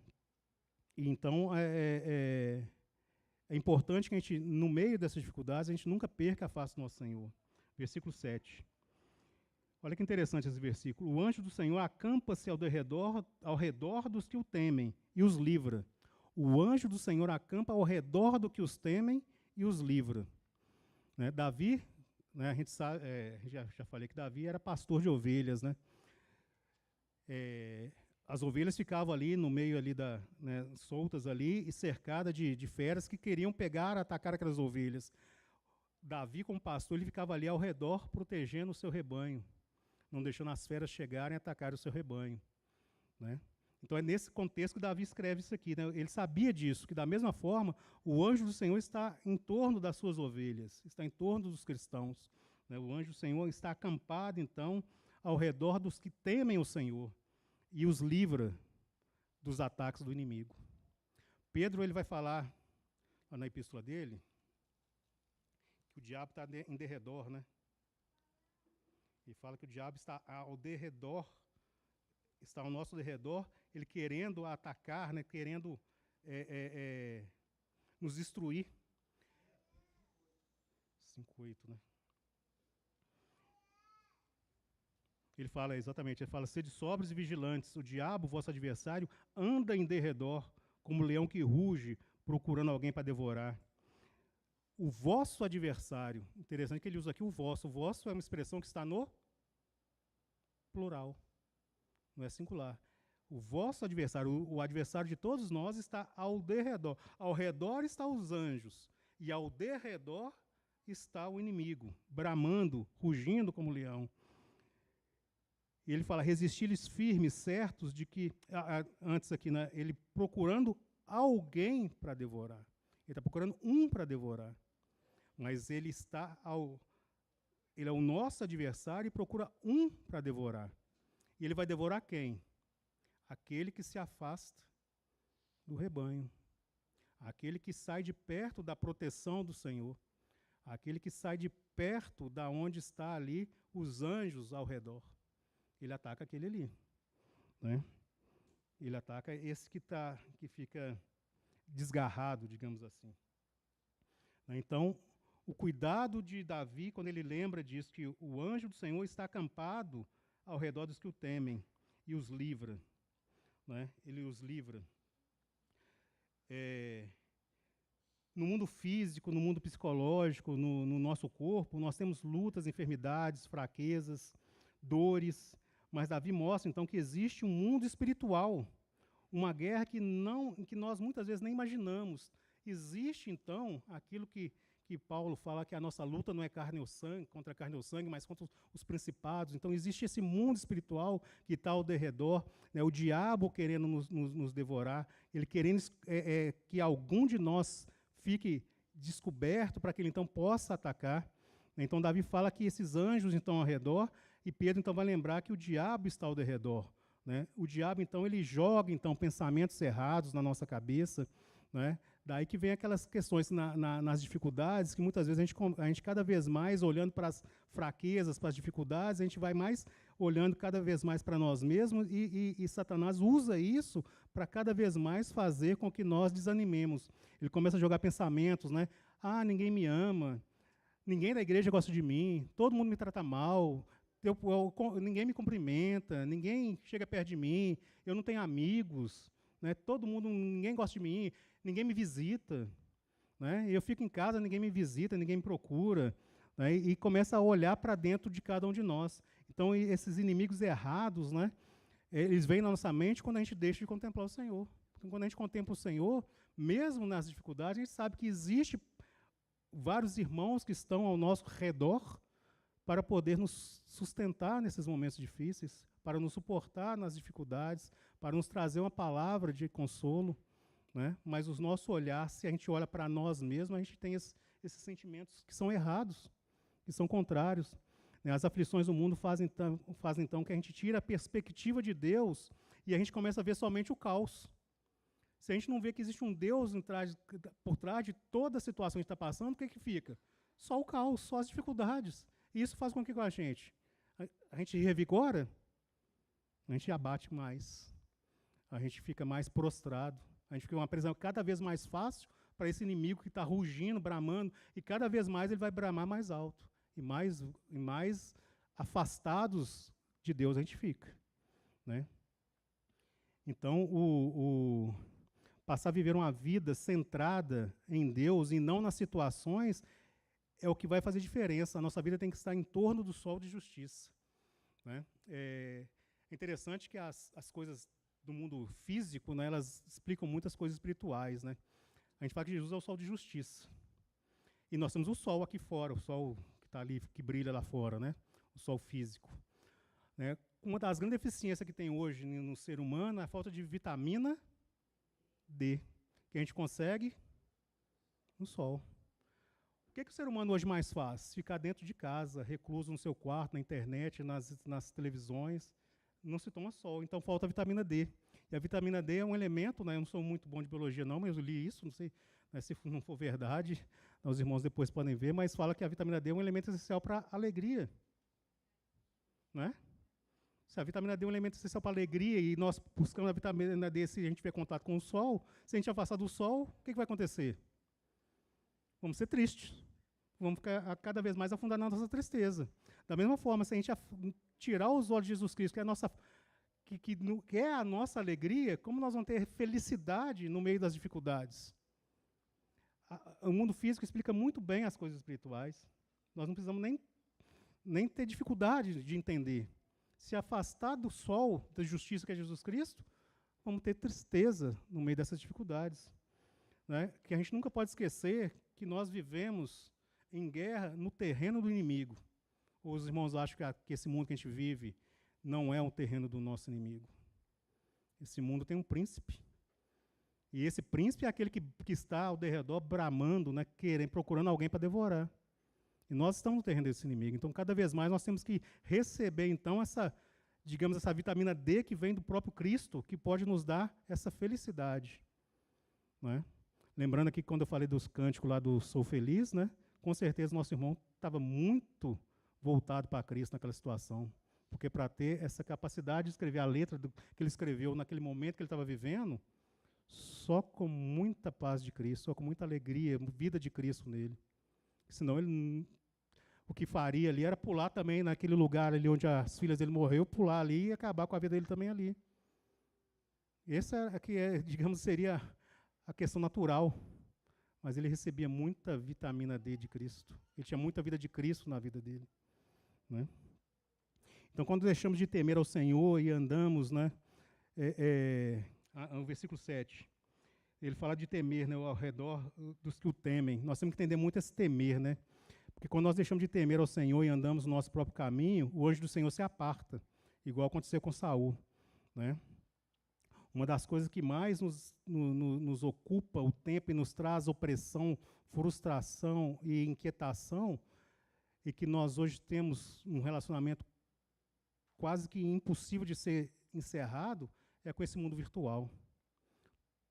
E então, é importante que a gente, no meio dessas dificuldades, a gente nunca perca a face do nosso Senhor. Versículo 7. Olha que interessante esse versículo. O anjo do Senhor acampa-se ao redor dos que o temem e os livra. O anjo do Senhor acampa ao redor do que os temem e os livra. Né? Davi, né, a gente sabe, já falei que Davi era pastor de ovelhas, né? As ovelhas ficavam ali no meio ali né, soltas ali e cercadas de feras que queriam atacar aquelas ovelhas. Davi, como pastor, ele ficava ali ao redor protegendo o seu rebanho, não deixando as feras chegarem e atacarem o seu rebanho, né? Então é nesse contexto que Davi escreve isso aqui, né? Ele sabia disso, que da mesma forma o anjo do Senhor está em torno das suas ovelhas, está em torno dos cristãos, né? O anjo do Senhor está acampado, então, ao redor dos que temem o Senhor e os livra dos ataques do inimigo. Pedro ele vai falar na epístola dele que o diabo está em derredor, né? E fala que o diabo está ao derredor, está ao nosso derredor, ele querendo atacar, né, querendo nos destruir. 5:8, né? Ele fala exatamente, ele fala, sede sóbrios e vigilantes, o diabo, vosso adversário, anda em derredor, como leão que ruge, procurando alguém para devorar. O vosso adversário, interessante que ele usa aqui o vosso é uma expressão que está no plural, não é singular. O vosso adversário, o adversário de todos nós está ao derredor. Ao redor estão os anjos, e ao derredor está o inimigo, bramando, rugindo como leão. E ele fala, resistir-lhes firmes, certos de que, antes aqui, né, ele procurando alguém para devorar. Ele está procurando um para devorar. Mas ele é o nosso adversário e procura um para devorar. E ele vai devorar quem? Aquele que se afasta do rebanho. Aquele que sai de perto da proteção do Senhor. Aquele que sai de perto da onde está ali os anjos ao redor. Ele ataca aquele ali, né? Ele ataca esse que fica desgarrado, digamos assim. Então, o cuidado de Davi, quando ele lembra disso, que o anjo do Senhor está acampado ao redor dos que o temem e os livra, né? Ele os livra. No mundo físico, no mundo psicológico, no nosso corpo, nós temos lutas, enfermidades, fraquezas, dores, mas Davi mostra, então, que existe um mundo espiritual, uma guerra que nós muitas vezes nem imaginamos. Existe, então, aquilo que Paulo fala que a nossa luta não é contra carne ou sangue, mas contra os principados. Então, existe esse mundo espiritual que está ao derredor, né? O diabo querendo nos devorar, ele querendo que algum de nós fique descoberto para que ele, então, possa atacar. Então, Davi fala que esses anjos, então, ao redor, E Pedro, então, vai lembrar que o diabo está ao derredor. Né? O diabo, então, ele joga então, pensamentos errados na nossa cabeça. Né? Daí que vem aquelas questões nas dificuldades, que muitas vezes a gente cada vez mais, olhando para as fraquezas, para as dificuldades, a gente vai mais olhando cada vez mais para nós mesmos, e Satanás usa isso para cada vez mais fazer com que nós desanimemos. Ele começa a jogar pensamentos, né? Ah, ninguém me ama, ninguém da igreja gosta de mim, todo mundo me trata mal, ninguém me cumprimenta, ninguém chega perto de mim, eu não tenho amigos, né? Ninguém gosta de mim, ninguém me visita, né? Eu fico em casa, ninguém me visita, ninguém me procura, né? E começa a olhar para dentro de cada um de nós. Então, esses inimigos errados, né? Eles vêm na nossa mente quando a gente deixa de contemplar o Senhor. Porque quando a gente contempla o Senhor, mesmo nas dificuldades, a gente sabe que existe vários irmãos que estão ao nosso redor para poder nos sustentar nesses momentos difíceis, para nos suportar nas dificuldades, para nos trazer uma palavra de consolo. Né? Mas o nosso olhar, se a gente olha para nós mesmos, a gente tem esses sentimentos que são errados, que são contrários. Né? As aflições do mundo fazem então que a gente tire a perspectiva de Deus e a gente começa a ver somente o caos. Se a gente não vê que existe um Deus por trás de toda a situação que a gente está passando, o que fica? Só o caos, só as dificuldades. E isso faz com que a gente revigora, a gente abate mais, a gente fica mais prostrado, a gente fica uma prisão cada vez mais fácil para esse inimigo que está rugindo, bramando, e cada vez mais ele vai bramar mais alto. E mais afastados de Deus a gente fica. Né? Então, passar a viver uma vida centrada em Deus e não nas situações é o que vai fazer diferença. A nossa vida tem que estar em torno do sol de justiça. Né? É interessante que as coisas do mundo físico, né, elas explicam muitas coisas espirituais. Né? A gente fala que Jesus é o sol de justiça. E nós temos o sol aqui fora, o sol que está ali, que brilha lá fora, né? O sol físico. Né? Uma das grandes deficiências que tem hoje no ser humano é a falta de vitamina D, que a gente consegue no sol. O que o ser humano hoje mais faz? Ficar dentro de casa, recluso no seu quarto, na internet, nas televisões, não se toma sol, então falta a vitamina D. E a vitamina D é um elemento, né, eu não sou muito bom de biologia não, mas eu li isso, não sei, né, se não for verdade, os irmãos depois podem ver, mas fala que a vitamina D é um elemento essencial para a alegria. Né? Se a vitamina D é um elemento essencial para a alegria e nós buscamos a vitamina D se a gente tiver contato com o sol, se a gente afastar do sol, o que vai acontecer? Vamos ser tristes. Vamos ficar cada vez mais afundados na nossa tristeza. Da mesma forma, se a gente tirar os olhos de Jesus Cristo, que é a nossa alegria, como nós vamos ter felicidade no meio das dificuldades? O mundo físico explica muito bem as coisas espirituais. Nós não precisamos nem ter dificuldade de entender. Se afastar do sol da justiça que é Jesus Cristo, vamos ter tristeza no meio dessas dificuldades. Né? Que a gente nunca pode esquecer que nós vivemos em guerra no terreno do inimigo. Os irmãos acham que esse mundo que a gente vive não é um terreno do nosso inimigo. Esse mundo tem um príncipe. E esse príncipe é aquele que está ao derredor bramando, né, procurando alguém para devorar. E nós estamos no terreno desse inimigo. Então, cada vez mais, nós temos que receber, então, essa vitamina D que vem do próprio Cristo, que pode nos dar essa felicidade. Não é? Lembrando aqui, quando eu falei dos cânticos lá do Sou Feliz, né, com certeza nosso irmão estava muito voltado para Cristo naquela situação. Porque para ter essa capacidade de escrever a letra que ele escreveu naquele momento que ele estava vivendo, só com muita paz de Cristo, só com muita alegria, vida de Cristo nele. Senão o que faria ali era pular também naquele lugar ali onde as filhas dele morreu, pular ali e acabar com a vida dele também ali. Essa digamos, seria a questão natural. Mas ele recebia muita vitamina D de Cristo. Ele tinha muita vida de Cristo na vida dele. Né? Então, quando deixamos de temer ao Senhor e andamos, né, no versículo 7, ele fala de temer, né, ao redor dos que o temem. Nós temos que entender muito esse temer, né? Porque quando nós deixamos de temer ao Senhor e andamos no nosso próprio caminho, o anjo do Senhor se aparta, igual aconteceu com Saul. Né? Uma das coisas que mais nos ocupa o tempo e nos traz opressão, frustração e inquietação, é que nós hoje temos um relacionamento quase que impossível de ser encerrado é com esse mundo virtual.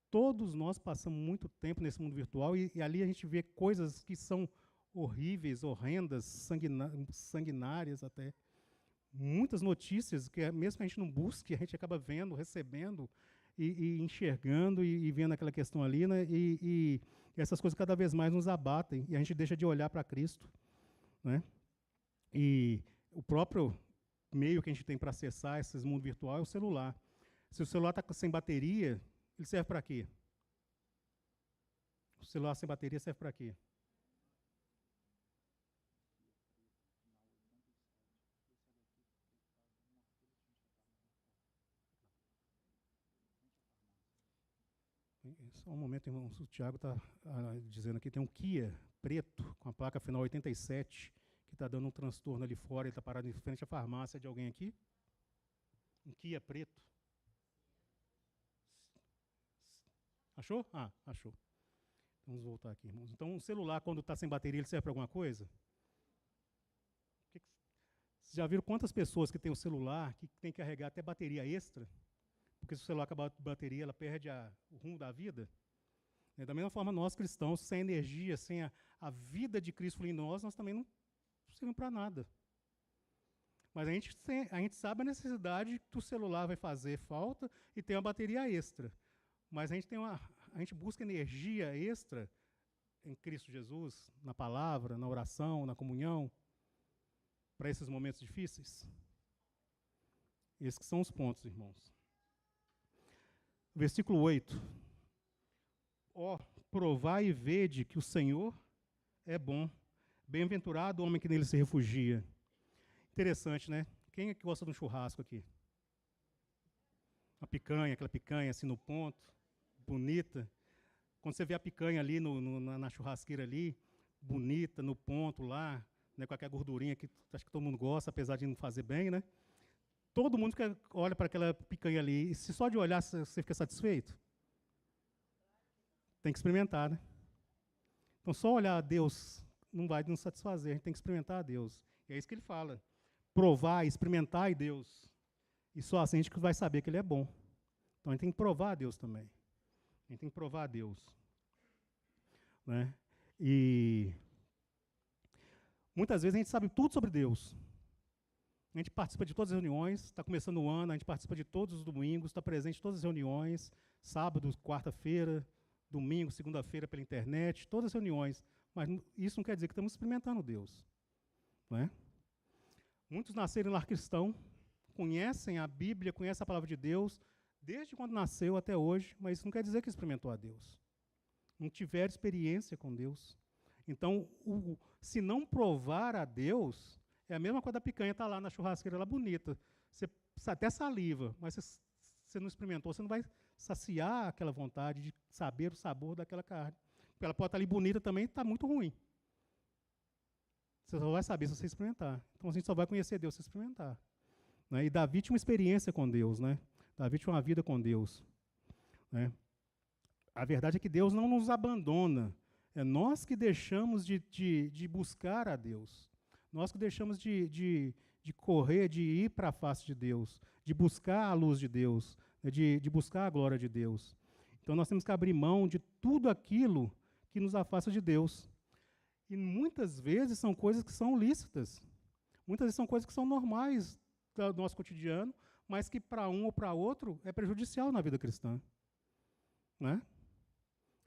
Todos nós passamos muito tempo nesse mundo virtual e ali a gente vê coisas que são horríveis, horrendas, sanguinárias até. Muitas notícias que, mesmo que a gente não busque, a gente acaba vendo, recebendo e enxergando e vendo aquela questão ali, né? E essas coisas cada vez mais nos abatem e a gente deixa de olhar para Cristo, né? E o próprio meio que a gente tem para acessar esse mundo virtual é o celular. Se o celular está sem bateria, ele serve para quê? O celular sem bateria serve para quê? Só um momento, irmão. O Tiago está dizendo aqui, tem um Kia preto, com a placa final 87, que está dando um transtorno ali fora, ele está parado em frente à farmácia de alguém aqui. Um Kia preto. Achou? Ah, achou. Vamos voltar aqui, irmãos. Então, o celular, quando está sem bateria, ele serve para alguma coisa? Vocês já viram quantas pessoas que têm o celular que tem que carregar até bateria extra? Porque se o celular acabar a bateria, ela perde o rumo da vida. Da mesma forma, nós cristãos, sem energia, sem a vida de Cristo em nós também não servimos para nada. Mas a gente sabe a necessidade que o celular vai fazer falta e tem uma bateria extra. Mas a gente busca energia extra em Cristo Jesus, na palavra, na oração, na comunhão, para esses momentos difíceis. Esses que são os pontos, irmãos. Versículo 8. Ó, provai e vede que o Senhor é bom. Bem-aventurado o homem que nele se refugia. Interessante, né? Quem é que gosta de um churrasco aqui? Uma picanha, aquela picanha assim no ponto, bonita. Quando você vê a picanha ali na churrasqueira ali, bonita, no ponto lá, né, com aquela gordurinha que acho que todo mundo gosta, apesar de não fazer bem, né? Todo mundo olha para aquela picanha ali, e se só de olhar você fica satisfeito? Tem que experimentar, né? Então, só olhar a Deus não vai nos satisfazer, a gente tem que experimentar a Deus. E é isso que ele fala. Provar, experimentar em Deus. E só assim a gente vai saber que ele é bom. Então, a gente tem que provar a Deus também. A gente tem que provar a Deus. Né? E muitas vezes a gente sabe tudo sobre Deus. A gente participa de todas as reuniões, está começando o ano, a gente participa de todos os domingos, está presente em todas as reuniões, sábado, quarta-feira, domingo, segunda-feira pela internet, todas as reuniões. Mas isso não quer dizer que estamos experimentando Deus. Né? Muitos nasceram em lar cristão, conhecem a Bíblia, conhecem a palavra de Deus, desde quando nasceu até hoje, mas isso não quer dizer que experimentou a Deus. Não tiveram experiência com Deus. Então, se não provar a Deus, é a mesma coisa da picanha estar lá na churrasqueira, lá bonita. Você até saliva, mas você não experimentou, você não vai saciar aquela vontade de saber o sabor daquela carne. Porque ela pode estar ali bonita também e está muito ruim. Você só vai saber se você experimentar. Então, a gente só vai conhecer Deus se experimentar. Né? E Davi tinha uma experiência com Deus. Né? Davi tinha uma vida com Deus. Né? A verdade é que Deus não nos abandona. É nós que deixamos de buscar a Deus. Nós que deixamos de correr, de ir para a face de Deus, de buscar a luz de Deus, né? de buscar a glória de Deus. Então, nós temos que abrir mão de tudo aquilo que nos afasta de Deus. E muitas vezes são coisas que são lícitas. Muitas vezes são coisas que são normais do nosso cotidiano, mas que para um ou para outro é prejudicial na vida cristã. Né?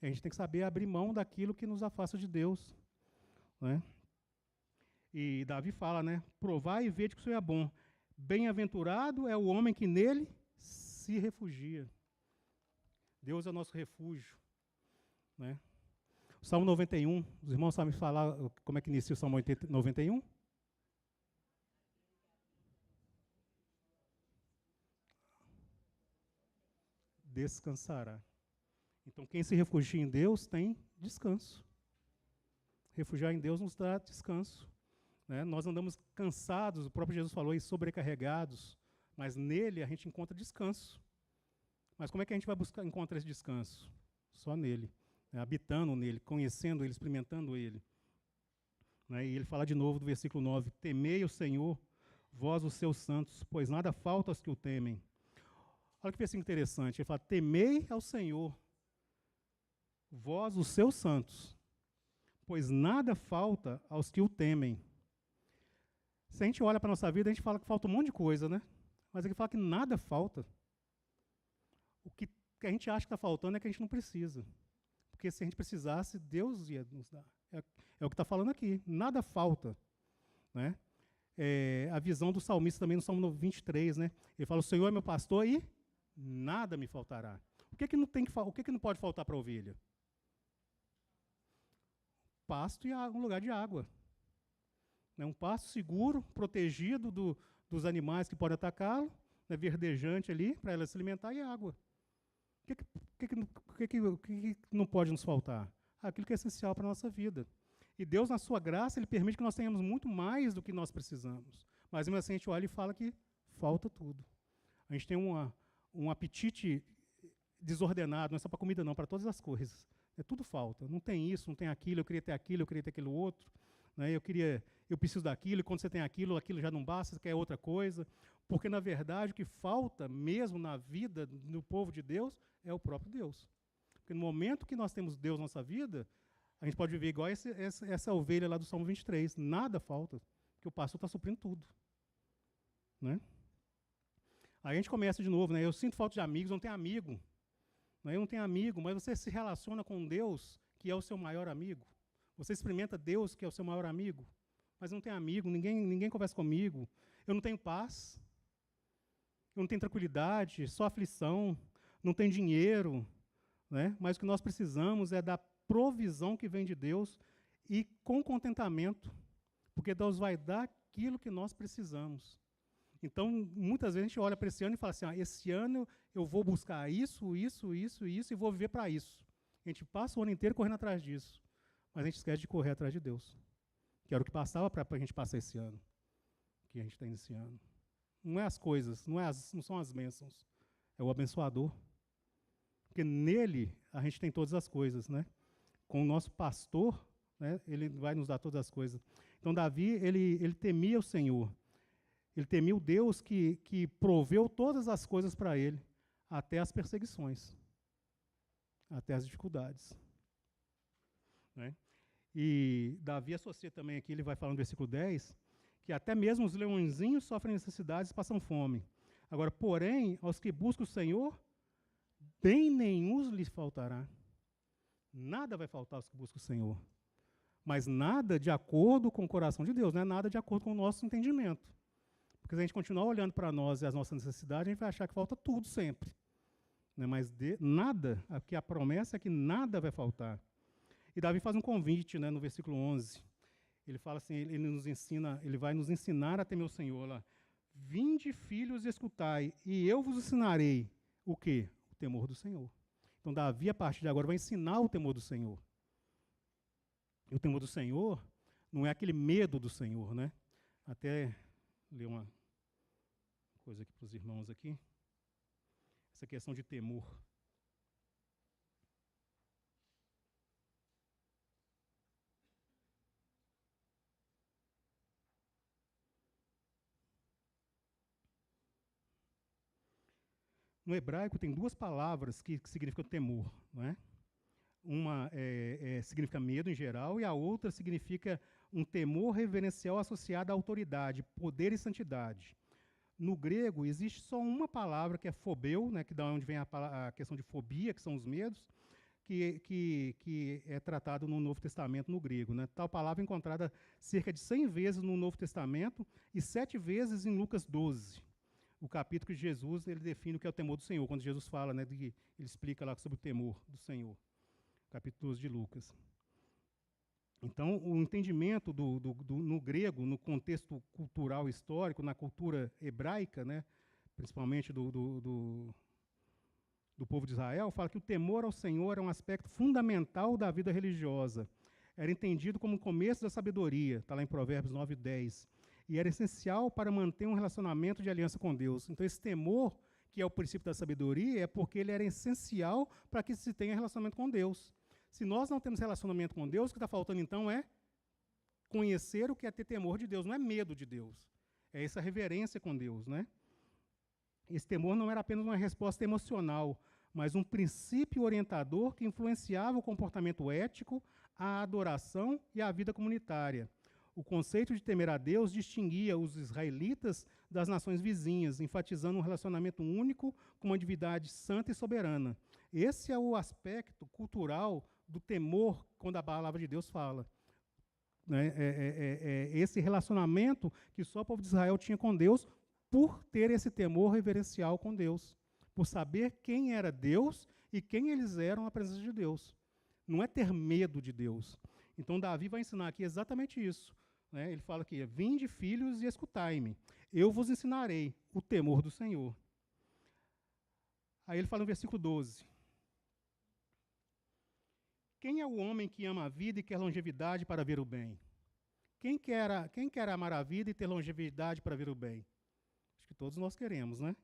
A gente tem que saber abrir mão daquilo que nos afasta de Deus. Né? E Davi fala, né? Provai e vede que o Senhor é bom. Bem-aventurado é o homem que nele se refugia. Deus é o nosso refúgio. Né? O Salmo 91, os irmãos sabem falar como é que inicia o Salmo 91? Descansará. Então, quem se refugia em Deus tem descanso. Refugiar em Deus nos dá descanso. Né? Nós andamos cansados, o próprio Jesus falou, e sobrecarregados, mas nele a gente encontra descanso. Mas como é que a gente vai encontrar esse descanso? Só nele. Habitando nele, conhecendo ele, experimentando ele. Né? E ele fala de novo do versículo 9, temei o Senhor, vós os seus santos, pois nada falta aos que o temem. Olha que versículo interessante, ele fala, temei ao Senhor, vós os seus santos, pois nada falta aos que o temem. Se a gente olha para a nossa vida, a gente fala que falta um monte de coisa, né? Mas aqui fala que nada falta. O que a gente acha que está faltando é que a gente não precisa. Porque se a gente precisasse, Deus ia nos dar. É o que está falando aqui, nada falta. Né? A visão do salmista também no Salmo 23, né? Ele fala, o Senhor é meu pastor e nada me faltará. O que não pode faltar para a ovelha? Pasto e um lugar de água. Né? Um pasto seguro, protegido dos animais que podem atacá-lo, né? Verdejante ali, para ela se alimentar, e água. O que não pode nos faltar? Aquilo que é essencial para a nossa vida. E Deus, na sua graça, Ele permite que nós tenhamos muito mais do que nós precisamos. Mas, mesmo assim, a gente olha e fala que falta tudo. A gente tem um apetite desordenado, não é só para comida, não, para todas as coisas. Tudo falta. Não tem isso, não tem aquilo, eu queria ter aquilo outro. Né? Eu preciso daquilo, e quando você tem aquilo já não basta, você quer outra coisa. Porque, na verdade, o que falta mesmo na vida do povo de Deus é o próprio Deus. Porque no momento que nós temos Deus na nossa vida, a gente pode viver igual essa ovelha lá do Salmo 23. Nada falta, porque o pastor está suprindo tudo. Né? Aí a gente começa de novo, né? Eu sinto falta de amigos, não tenho amigo. Né? Eu não tenho amigo, mas você se relaciona com Deus, que é o seu maior amigo. Você experimenta Deus, que é o seu maior amigo. Mas não tem amigo, ninguém conversa comigo. Eu não tenho paz. Eu não tenho tranquilidade, só aflição. Não tenho dinheiro. Né? Mas o que nós precisamos é da provisão que vem de Deus e com contentamento. Porque Deus vai dar aquilo que nós precisamos. Então, muitas vezes a gente olha para esse ano e fala assim, esse ano eu vou buscar isso, e vou viver para isso. A gente passa o ano inteiro correndo atrás disso. Mas a gente esquece de correr atrás de Deus. Que era o que passava para a gente passar esse ano. Que a gente está iniciando. Não é as coisas, não são as bênçãos. É o abençoador. Porque nele a gente tem todas as coisas. Né? Com o nosso pastor, né, ele vai nos dar todas as coisas. Então, Davi, ele temia o Senhor. Ele temia o Deus que proveu todas as coisas para ele, até as perseguições, até as dificuldades. Né? E Davi associa também aqui, ele vai falar no versículo 10, que até mesmo os leõezinhos sofrem necessidades e passam fome. Agora, porém, aos que buscam o Senhor, bem nenhum lhes faltará. Nada vai faltar aos que buscam o Senhor. Mas nada de acordo com o coração de Deus, não é nada de acordo com o nosso entendimento. Porque se a gente continuar olhando para nós e as nossas necessidades, a gente vai achar que falta tudo sempre. Né? Mas nada, aqui a promessa é que nada vai faltar. E Davi faz um convite, né, no versículo 11. Ele fala assim, ele vai nos ensinar a temer o Senhor. Lá. Vinde, filhos, e escutai, e eu vos ensinarei o quê? O temor do Senhor. Então Davi, a partir de agora, vai ensinar o temor do Senhor. E o temor do Senhor não é aquele medo do Senhor, né? Até ler uma coisa aqui para os irmãos aqui. Essa questão de temor. No hebraico tem duas palavras que significam temor, não é? Uma significa medo em geral e a outra significa um temor reverencial associado à autoridade, poder e santidade. No grego, existe só uma palavra, que é phobeu, né, que da onde vem a questão de fobia, que são os medos, que é tratado no Novo Testamento, no grego. Né? Tal palavra é encontrada cerca de 100 vezes no Novo Testamento e 7 vezes em Lucas 12. O capítulo que Jesus ele define o que é o temor do Senhor, quando Jesus fala, né, ele explica lá sobre o temor do Senhor. Capítulo 12 de Lucas. Então, o entendimento no grego, no contexto cultural histórico, na cultura hebraica, né, principalmente do povo de Israel, fala que o temor ao Senhor é um aspecto fundamental da vida religiosa. Era entendido como o começo da sabedoria, está lá em Provérbios 9 e 10. E era essencial para manter um relacionamento de aliança com Deus. Então, esse temor, que é o princípio da sabedoria, é porque ele era essencial para que se tenha relacionamento com Deus. Se nós não temos relacionamento com Deus, o que está faltando, então, é conhecer o que é ter temor de Deus, não é medo de Deus. É essa reverência com Deus, né? Esse temor não era apenas uma resposta emocional, mas um princípio orientador que influenciava o comportamento ético, a adoração e a vida comunitária. O conceito de temer a Deus distinguia os israelitas das nações vizinhas, enfatizando um relacionamento único com uma divindade santa e soberana. Esse é o aspecto cultural do temor quando a palavra de Deus fala. Né? Esse relacionamento que só o povo de Israel tinha com Deus por ter esse temor reverencial com Deus, por saber quem era Deus e quem eles eram na presença de Deus. Não é ter medo de Deus. Então, Davi vai ensinar aqui exatamente isso. Né? Ele fala aqui, vinde, filhos, e escutai-me. Eu vos ensinarei o temor do Senhor. Aí ele fala no versículo 12. Quem é o homem que ama a vida e quer longevidade para ver o bem? Quem quer amar a vida e ter longevidade para ver o bem? Acho que todos nós queremos, né?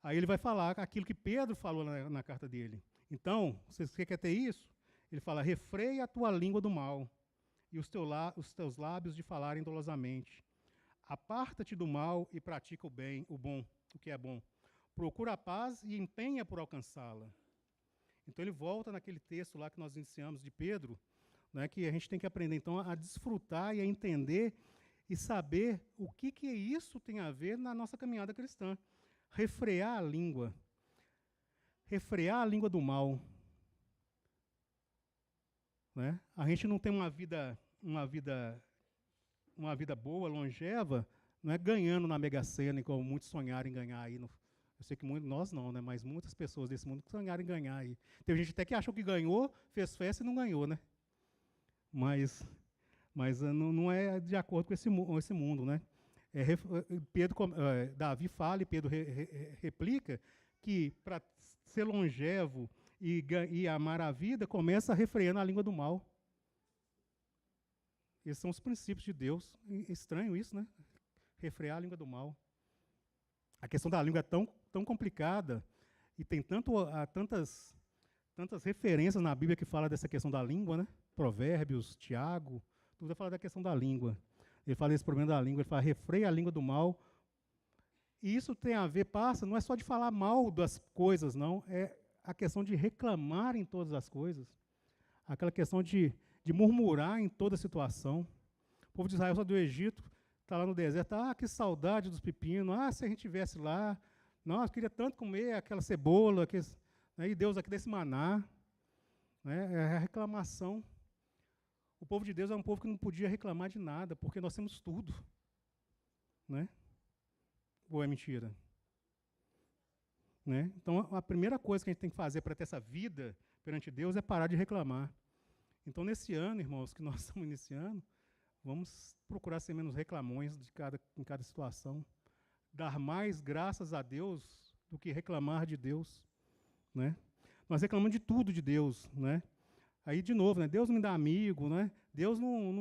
Aí ele vai falar aquilo que Pedro falou na carta dele. Então, você quer ter isso? Ele fala, refreia a tua língua do mal e os teus lábios de falarem dolosamente. Aparta-te do mal e pratica o bem, o bom, o que é bom. Procura a paz e empenha por alcançá-la. Então ele volta naquele texto lá que nós iniciamos de Pedro, né, que a gente tem que aprender então a desfrutar e a entender e saber o que isso tem a ver na nossa caminhada cristã. Refrear a língua do mal. Né? A gente não tem uma vida boa, longeva, não é ganhando na Mega Sena, como muitos sonharam em ganhar aí. Eu sei que nós não, né? Mas muitas pessoas desse mundo sonharam em ganhar aí. Tem gente até que achou que ganhou, fez festa e não ganhou, né? Mas não é de acordo com esse mundo, né? Davi fala e Pedro replica que para ser longevo e amar a vida, começa refreando a língua do mal. Esses são os princípios de Deus. Estranho isso, né? Refrear a língua do mal. A questão da língua é tão complicada e tem tantas referências na Bíblia que fala dessa questão da língua, né? Provérbios, Tiago, tudo vai falar da questão da língua. Ele fala desse problema da língua, ele fala, refreia a língua do mal. E isso tem a ver, não é só de falar mal das coisas, não, é a questão de reclamar em todas as coisas. Aquela questão de murmurar em toda situação. O povo de Israel saiu do Egito, está lá no deserto, que saudade dos pepinos, se a gente estivesse lá, nossa, eu queria tanto comer aquela cebola, né, e Deus aqui desse maná. Né, é a reclamação. O povo de Deus é um povo que não podia reclamar de nada, porque nós temos tudo. Né? Ou é mentira? Né? Então, a primeira coisa que a gente tem que fazer para ter essa vida perante Deus é parar de reclamar. Então, nesse ano, irmãos, que nós estamos iniciando, vamos procurar ser menos reclamões em cada situação. Dar mais graças a Deus do que reclamar de Deus. Né? Nós reclamamos de tudo de Deus. Né? Aí, de novo, né? Deus não me dá amigo, né? Deus não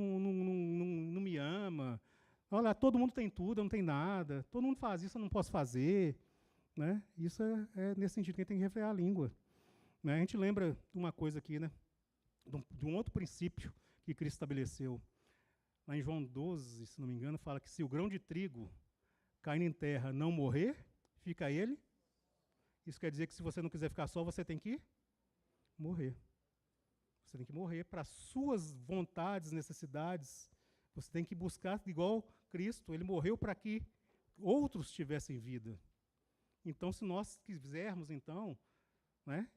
me ama. Olha, todo mundo tem tudo, eu não tenho nada. Todo mundo faz isso, eu não posso fazer. Né? Isso é nesse sentido que a gente tem que refrear a língua. Né? A gente lembra de uma coisa aqui, né? De um outro princípio que Cristo estabeleceu. Lá em João 12, se não me engano, fala que se o grão de trigo caindo em terra não morrer, fica ele. Isso quer dizer que se você não quiser ficar só, você tem que morrer. Você tem que morrer para as suas vontades, necessidades. Você tem que buscar, igual Cristo, ele morreu para que outros tivessem vida. Então, se nós quisermos, então, né,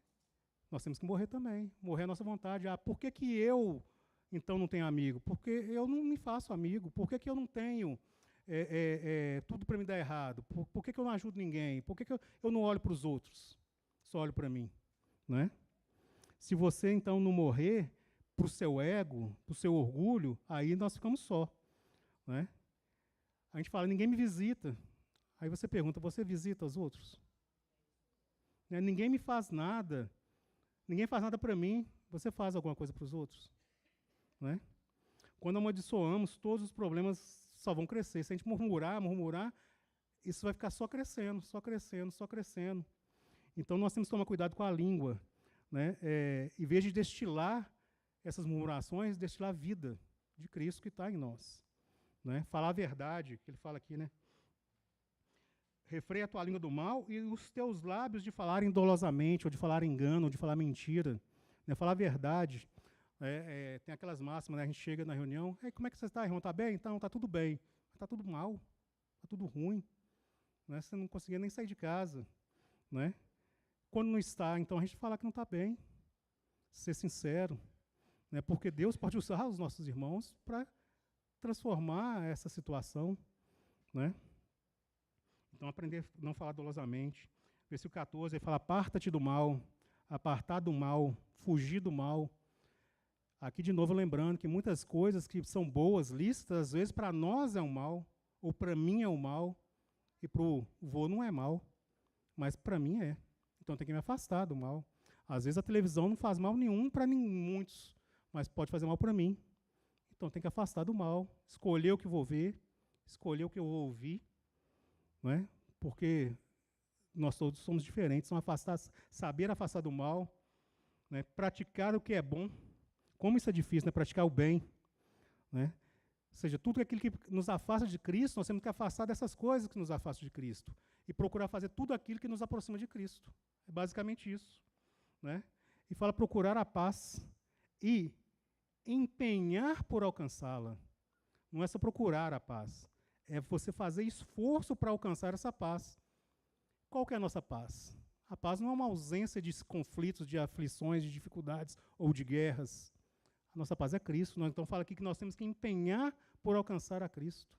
nós temos que morrer também. Morrer à nossa vontade. Por que eu, então, não tenho amigo? Porque eu não me faço amigo. Por que eu não tenho tudo para me dar errado? Por que eu não ajudo ninguém? Por que eu não olho para os outros? Só olho para mim. Né? Se você, então, não morrer para o seu ego, para o seu orgulho, aí nós ficamos só. Né? A gente fala, ninguém me visita. Aí você pergunta, você visita os outros? Né? Ninguém me faz nada. Ninguém faz nada para mim. Você faz alguma coisa para os outros? Né? Quando amaldiçoamos, todos os problemas só vão crescer. Se a gente murmurar, isso vai ficar só crescendo, só crescendo, só crescendo. Então, nós temos que tomar cuidado com a língua. Né? Em vez de destilar essas murmurações, destilar a vida de Cristo que está em nós. né? Falar a verdade, que ele fala aqui, né? Refreia a tua língua do mal e os teus lábios de falarem dolosamente, ou de falar engano, ou de falar mentira, né? Falar a verdade. Tem aquelas máximas, né? A gente chega na reunião, como é que você está, irmão? Está bem? Então, está tudo bem. Está tudo mal, está tudo ruim. Né? Você não conseguia nem sair de casa. Né? Quando não está, então a gente fala que não está bem. Ser sincero. Né? Porque Deus pode usar os nossos irmãos para transformar essa situação. Né? Então, aprender a não falar dolosamente. Versículo 14, ele fala, aparta-te do mal, apartar do mal, fugir do mal. Aqui, de novo, lembrando que muitas coisas que são boas, lícitas, às vezes para nós é um mal, ou para mim é um mal, e para o vô não é mal, mas para mim é. Então, tem que me afastar do mal. Às vezes, a televisão não faz mal nenhum para muitos, mas pode fazer mal para mim. Então, tem que afastar do mal, escolher o que vou ver, escolher o que eu vou ouvir, não é? Porque nós todos somos diferentes, então saber afastar do mal, né? Praticar o que é bom. Como isso é difícil, né? Praticar o bem. Né? Ou seja, tudo aquilo que nos afasta de Cristo, nós temos que afastar dessas coisas que nos afastam de Cristo. E procurar fazer tudo aquilo que nos aproxima de Cristo. É basicamente isso. Né? E fala procurar a paz e empenhar por alcançá-la. Não é só procurar a paz. É você fazer esforço para alcançar essa paz. Qual que é a nossa paz? A paz não é uma ausência de conflitos, de aflições, de dificuldades ou de guerras. A nossa paz é Cristo. Então fala aqui que nós temos que empenhar por alcançar a Cristo.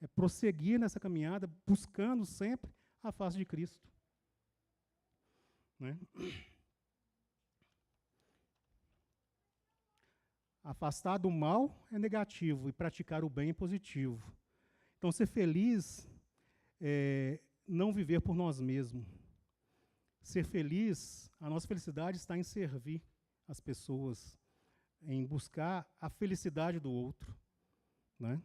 É prosseguir nessa caminhada, buscando sempre a face de Cristo. Né? Afastar do mal é negativo e praticar o bem é positivo. Então, ser feliz é não viver por nós mesmos. Ser feliz, a nossa felicidade está em servir as pessoas, em buscar a felicidade do outro. Né?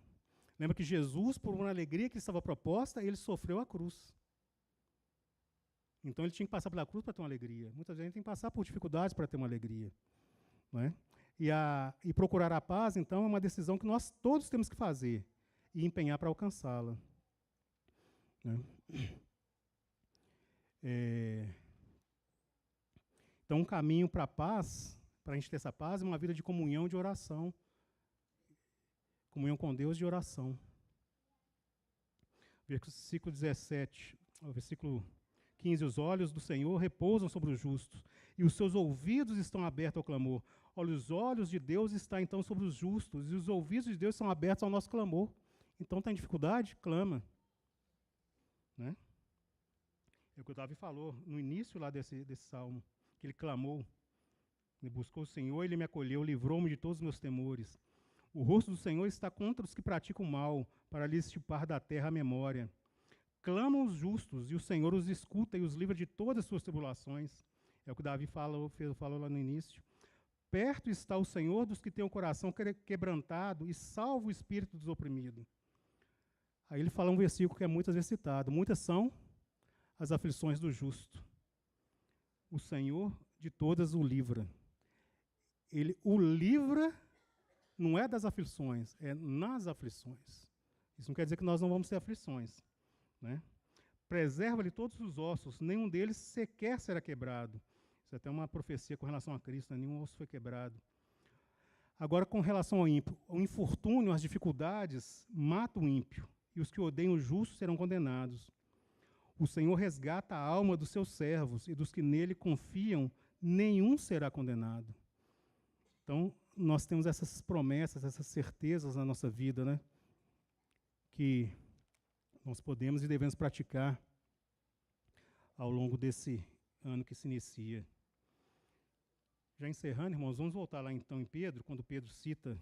Lembra que Jesus, por uma alegria que estava proposta, ele sofreu a cruz. Então, ele tinha que passar pela cruz para ter uma alegria. Muitas vezes a gente tem que passar por dificuldades para ter uma alegria. Né? E procurar a paz, então, é uma decisão que nós todos temos que fazer e empenhar para alcançá-la. Né? Então, um caminho para a paz, para a gente ter essa paz, é uma vida de comunhão, de oração. Comunhão com Deus de oração. Versículo 17, versículo 15, os olhos do Senhor repousam sobre os justos, e os seus ouvidos estão abertos ao clamor. Olha, os olhos de Deus estão então sobre os justos, e os ouvidos de Deus são abertos ao nosso clamor. Então, está em dificuldade? Clama. Né? É o que o Davi falou no início lá desse salmo, que ele clamou, ele buscou o Senhor, ele me acolheu, livrou-me de todos os meus temores. O rosto do Senhor está contra os que praticam mal, para lhes extirpar da terra a memória. Clamam os justos, e o Senhor os escuta e os livra de todas as suas tribulações. É o que Davi falou lá no início. Perto está o Senhor dos que têm o coração quebrantado e salva o espírito dos oprimidos. Aí ele fala um versículo que é muitas vezes citado. Muitas são as aflições do justo. O Senhor de todas o livra. Ele o livra, não é das aflições, é nas aflições. Isso não quer dizer que nós não vamos ter aflições. Né? Preserva-lhe todos os ossos, nenhum deles sequer será quebrado. Isso é até uma profecia com relação a Cristo, né? Nenhum osso foi quebrado. Agora, com relação ao ímpio, o infortúnio, as dificuldades, matam o ímpio, e os que odeiam o justo serão condenados. O Senhor resgata a alma dos seus servos, e dos que nele confiam, nenhum será condenado. Então, nós temos essas promessas, essas certezas na nossa vida, né? Que nós podemos e devemos praticar ao longo desse ano que se inicia. Já encerrando, irmãos, vamos voltar lá então em Pedro, quando Pedro cita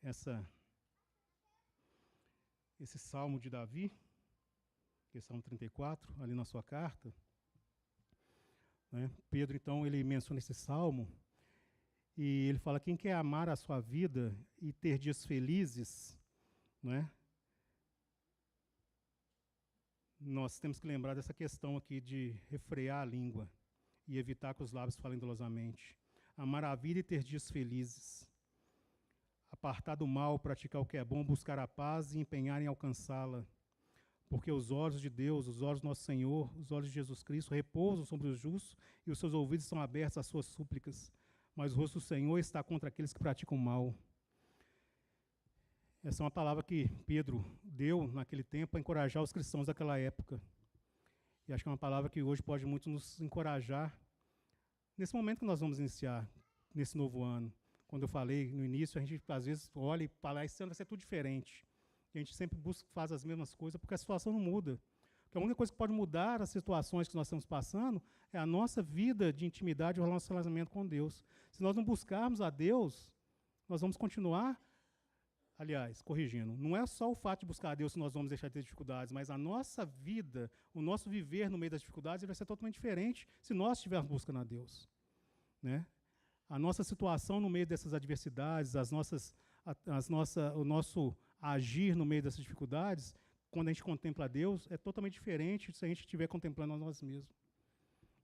esse salmo de Davi, que é o Salmo 34, ali na sua carta. Né? Pedro, então, ele menciona esse salmo, e ele fala, quem quer amar a sua vida e ter dias felizes, né? Nós temos que lembrar dessa questão aqui de refrear a língua e evitar que os lábios falem dolosamente. Amar a vida e ter dias felizes. apartar do mal, praticar o que é bom, buscar a paz e empenhar em alcançá-la. Porque os olhos de Deus, os olhos do nosso Senhor, os olhos de Jesus Cristo repousam sobre os justos e os seus ouvidos estão abertos às suas súplicas. Mas o rosto do Senhor está contra aqueles que praticam o mal. Essa é uma palavra que Pedro deu naquele tempo para encorajar os cristãos daquela época. E acho que é uma palavra que hoje pode muito nos encorajar nesse momento que nós vamos iniciar, nesse novo ano. Quando eu falei no início, a gente às vezes olha e fala, esse ano vai ser tudo diferente. E a gente sempre busca, faz as mesmas coisas, porque a situação não muda. Porque a única coisa que pode mudar as situações que nós estamos passando é a nossa vida de intimidade e o nosso relacionamento com Deus. Se nós não buscarmos a Deus, nós vamos continuar. Aliás, corrigindo, não é só o fato de buscar a Deus que nós vamos deixar de ter dificuldades, mas a nossa vida, o nosso viver no meio das dificuldades, vai ser totalmente diferente se nós estivermos buscando a Deus. Né? A nossa situação no meio dessas adversidades, o nosso agir no meio dessas dificuldades, quando a gente contempla a Deus, é totalmente diferente se a gente estiver contemplando a nós mesmos.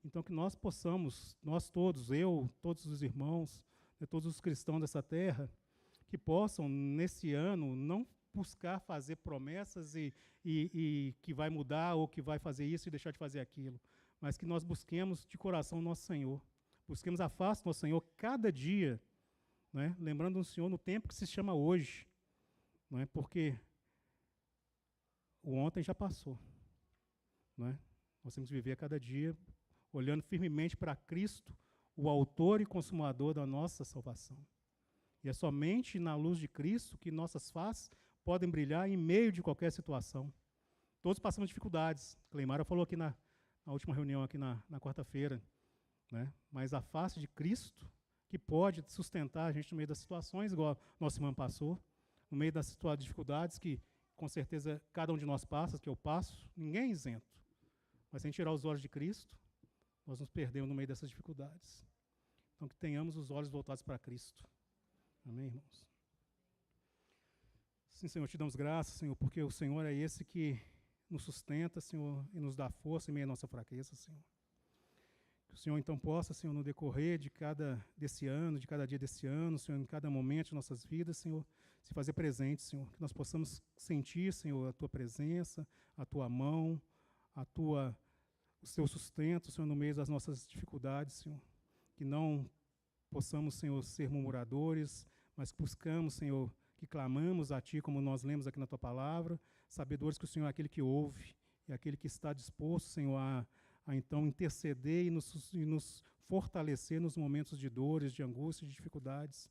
Então, que nós possamos, nós todos, eu, todos os irmãos, todos os cristãos dessa terra, que possam, nesse ano, não buscar fazer promessas e que vai mudar ou que vai fazer isso e deixar de fazer aquilo, mas que nós busquemos de coração o nosso Senhor. Busquemos a face do nosso Senhor cada dia, né? Lembrando do Senhor no tempo que se chama hoje, não é? Porque o ontem já passou. Não é? Nós temos que viver a cada dia olhando firmemente para Cristo, o autor e consumador da nossa salvação. E é somente na luz de Cristo que nossas faces podem brilhar em meio de qualquer situação. Todos passamos dificuldades. Cleimara falou aqui na última reunião, aqui na quarta-feira. Né? Mas a face de Cristo, que pode sustentar a gente no meio das situações, igual nosso irmão passou, no meio das dificuldades que, com certeza, cada um de nós passa, que eu passo, ninguém é isento. Mas sem tirar os olhos de Cristo, nós nos perdemos no meio dessas dificuldades. Então, que tenhamos os olhos voltados para Cristo. Amém, irmãos? Sim, Senhor, te damos graças, Senhor, porque o Senhor é esse que nos sustenta, Senhor, e nos dá força em meio à nossa fraqueza, Senhor. Que o Senhor, então, possa, Senhor, no decorrer de cada dia desse ano, Senhor, em cada momento de nossas vidas, Senhor, se fazer presente, Senhor. Que nós possamos sentir, Senhor, a Tua presença, a Tua mão, o Seu sustento, Senhor, no meio das nossas dificuldades, Senhor. Que não possamos, Senhor, ser murmuradores, mas que buscamos, Senhor, que clamamos a Ti, como nós lemos aqui na Tua palavra, sabedores que o Senhor é aquele que ouve, é aquele que está disposto, Senhor, a então interceder e nos fortalecer nos momentos de dores, de angústia, de dificuldades.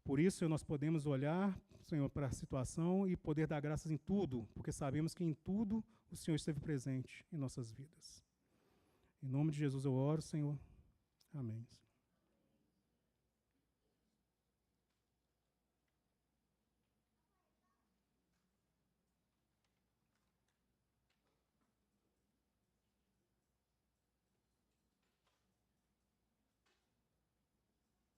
Por isso, Senhor, nós podemos olhar, Senhor, para a situação e poder dar graças em tudo, porque sabemos que em tudo o Senhor esteve presente em nossas vidas. Em nome de Jesus eu oro, Senhor. Amém.